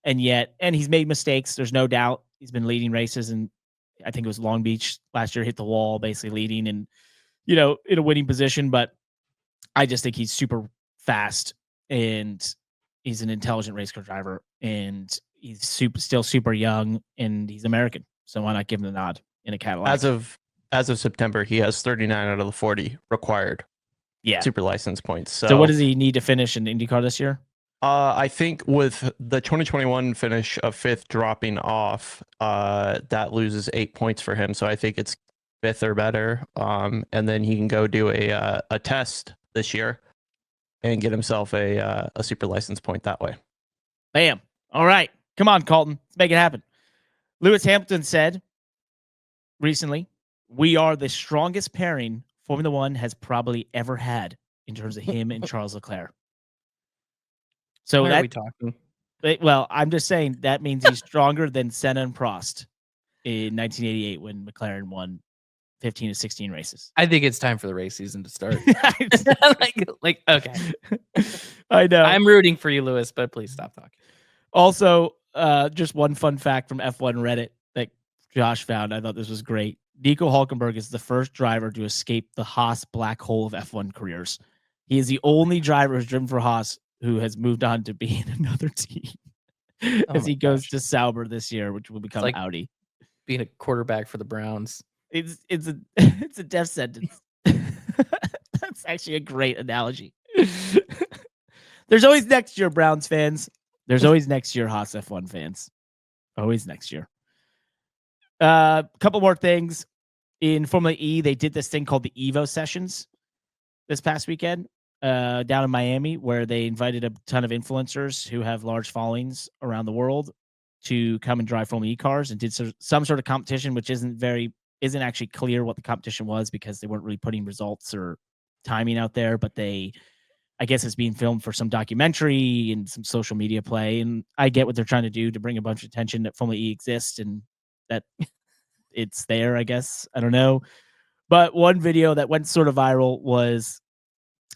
And he's made mistakes. There's no doubt. He's been leading races, and I think it was Long Beach last year, hit the wall, basically leading and, in a winning position. But I just think he's super fast, and he's an intelligent race car driver, and he's still super young, and he's American. So why not give him the nod in a Cadillac? As of September, he has 39 out of the 40 required super license points. So what does he need to finish in IndyCar this year? I think with the 2021 finish of 5th dropping off, that loses 8 points for him. So I think it's 5th or better. And then he can go do a test this year and get himself a super license point that way. Bam. All right. Come on, Colton. Let's make it happen. Lewis Hamilton said recently, "We are the strongest pairing Formula One has probably ever had in terms of him and Charles Leclerc." So Why are we talking? Well, I'm just saying that means he's stronger than Senna and Prost in 1988 when McLaren won 15 to 16 races. I think it's time for the race season to start. Okay. I know. I'm rooting for you, Lewis, but please stop talking. Also, just one fun fact from F1 Reddit that Josh found. I thought this was great. Nico Hulkenberg is the first driver to escape the Haas black hole of F1 careers. He is the only driver who's driven for Haas who has moved on to be in another team as he goes to Sauber this year, which will become Audi. Being a quarterback for the Browns. It's a death sentence. That's actually a great analogy. There's always next year, Browns fans. There's always next year, Haas F1 fans. Always next year. Couple more things. In Formula E, they did this thing called the Evo Sessions this past weekend down in Miami, where they invited a ton of influencers who have large followings around the world to come and drive Formula E cars, and did some sort of competition, which isn't actually clear what the competition was because they weren't really putting results or timing out there, but I guess it's being filmed for some documentary and some social media play. And I get what they're trying to do to bring a bunch of attention that Formula E exists and that it's there, I guess. I don't know. But one video that went sort of viral was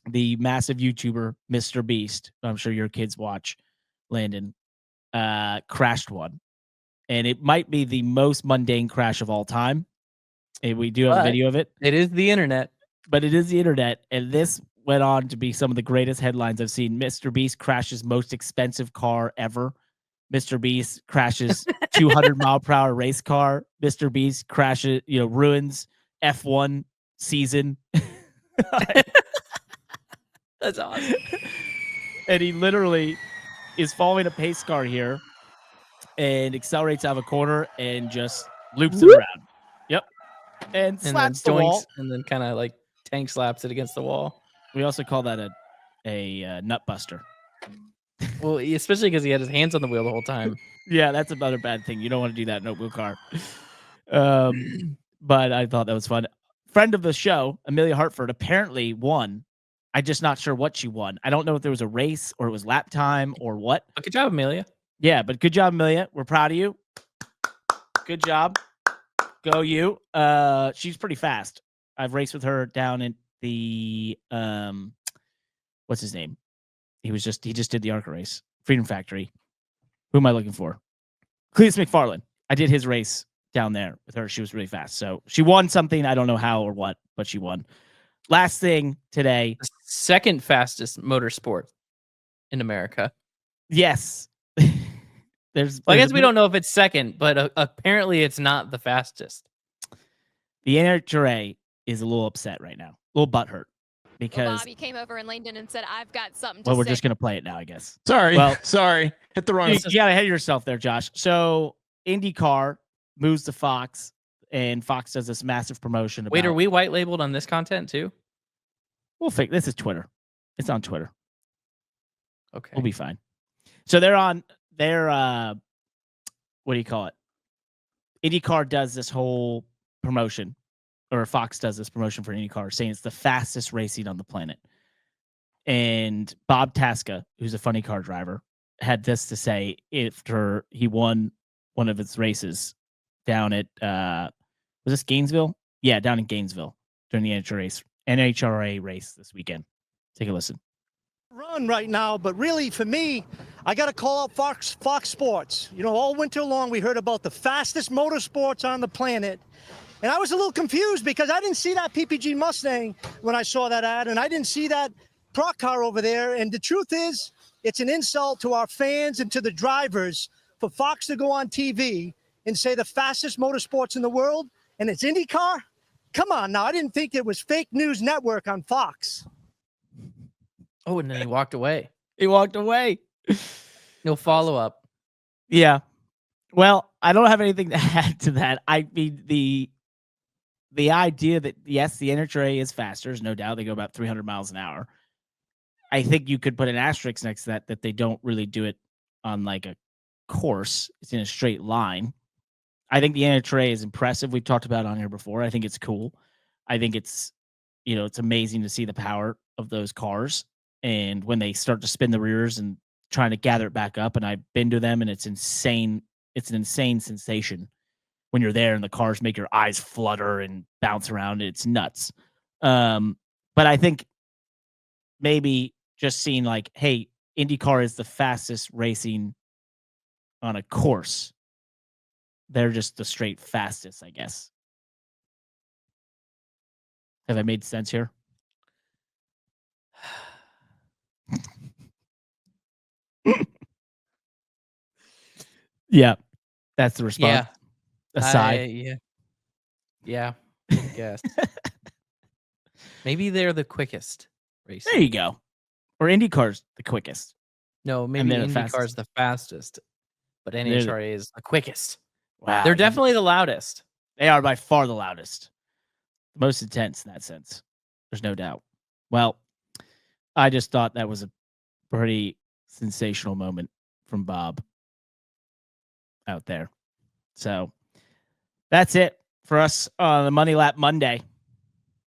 the massive YouTuber, MrBeast. I'm sure your kids watch, Landon, crashed one. And it might be the most mundane crash of all time. And we do have a video of it. It is the internet. But it is the internet. And this went on to be some of the greatest headlines I've seen. MrBeast crashes most expensive car ever. MrBeast crashes 200-mile-per-hour race car. MrBeast crashes, ruins F1 season. That's awesome. And he literally is following a pace car here and accelerates out of a corner and just loops it around. Yep. And slaps the wall. And then kind of like tank slaps it against the wall. We also call that a nut buster. Well, especially because he had his hands on the wheel the whole time. Yeah, that's another bad thing. You don't want to do that in an open car. But I thought that was fun. Friend of the show, Amelia Hartford, apparently won. I'm just not sure what she won. I don't know if there was a race or it was lap time or what. But good job, Amelia. Yeah, but good job, Amelia. We're proud of you. Good job. Go you. She's pretty fast. I've raced with her down at the what's his name? He just did the ARCA race. Freedom Factory. Who am I looking for? Cletus McFarland. I did his race down there with her. She was really fast. So she won something. I don't know how or what, but she won. Last thing today. The second fastest motorsport in America. Yes. I guess we don't know if it's second, but apparently it's not the fastest. The NHRA is a little upset right now. A little butthurt. Because Bobby came over in Landon and said, I've got something to well, say. we're just going to play it now, I guess. Sorry. Well, sorry. Hit the wrong. You got to head yourself there, Josh. So IndyCar moves to Fox, and Fox does this massive promotion. Wait, are we white labeled on this content too? We'll fix. This is Twitter. It's on Twitter. Okay. We'll be fine. So they're on their, what do you call it? IndyCar does this whole promotion, or Fox does this promotion for IndyCar, saying it's the fastest racing on the planet. And Bob Tasca, who's a funny car driver, had this to say after he won one of its races down at, was this Gainesville? Yeah, down in Gainesville during the NHRA race this weekend. Take a listen. Run right now, but really for me, I got to call out Fox Sports. All winter long we heard about the fastest motorsports on the planet. And I was a little confused because I didn't see that PPG Mustang when I saw that ad, and I didn't see that Pro car over there. And the truth is, it's an insult to our fans and to the drivers for Fox to go on TV and say the fastest motorsports in the world, and it's IndyCar? Come on now, I didn't think it was fake news network on Fox. Oh, and then he walked away. He walked away. No follow-up. Yeah. Well, I don't have anything to add to that. I mean, the idea that, yes, the NHRA is faster, there's no doubt. They go about 300 miles an hour. I think you could put an asterisk next to that they don't really do it on like a course. It's in a straight line. I think the NHRA is impressive. We've talked about it on here before. I think it's cool. I think it's, it's amazing to see the power of those cars. And when they start to spin the rears and trying to gather it back up, and I've been to them, and it's insane. It's an insane sensation when you're there and the cars make your eyes flutter and bounce around. It's nuts. But I think maybe just seeing like, hey, IndyCar is the fastest racing on a course. They're just the straight fastest, I guess. Have I made sense here? Yeah, that's the response. Yeah. Aside. Yeah. I guess. Maybe they're the quickest race. There you go. Or IndyCar's the quickest. No, maybe And they're IndyCar's the fastest, but NHRA is the quickest. Wow. They're definitely the loudest. They are by far the loudest. The most intense in that sense. There's no doubt. Well, I just thought that was a pretty sensational moment from Bob out there. So that's it for us on the Money Lap Monday.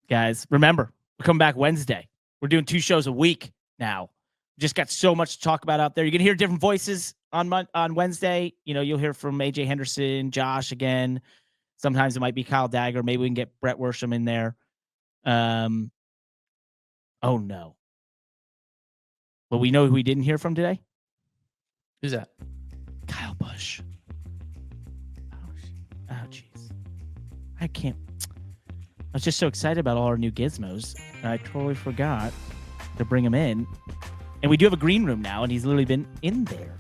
Guys, remember, we're coming back Wednesday. We're doing 2 shows a week now. Just got so much to talk about out there. You're going to hear different voices on Wednesday. You'll hear from AJ Henderson, Josh again. Sometimes it might be Kyle Dagger. Maybe we can get Brett Worsham in there. Oh no. But we know who we didn't hear from today? Who's that? Kyle Busch. Oh, jeez. I can't. I was just so excited about all our new gizmos. I totally forgot to bring him in. And we do have a green room now, and he's literally been in there.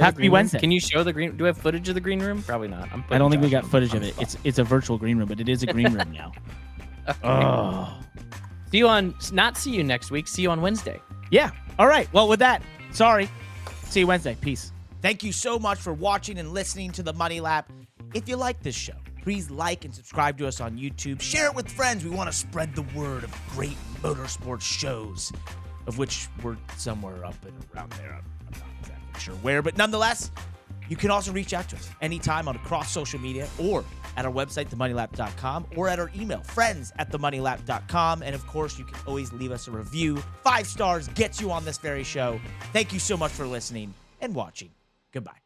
Have to be Wednesday. Can you show the green? Do we have footage of the green room? Probably not. I don't think we got footage of it. It's a virtual green room, but it is a green room now. Oh. See you next week. See you on Wednesday. Yeah. All right. Well, with that, sorry. See you Wednesday. Peace. Thank you so much for watching and listening to the Money Lap. If you like this show, please like and subscribe to us on YouTube. Share it with friends. We want to spread the word of great motorsports shows, of which we're somewhere up and around there. I'm not exactly sure where, but nonetheless, you can also reach out to us anytime on across social media or at our website, themoneylap.com, or at our email, friends@themoneylap.com. And of course, you can always leave us a review. 5 stars gets you on this very show. Thank you so much for listening and watching. Goodbye.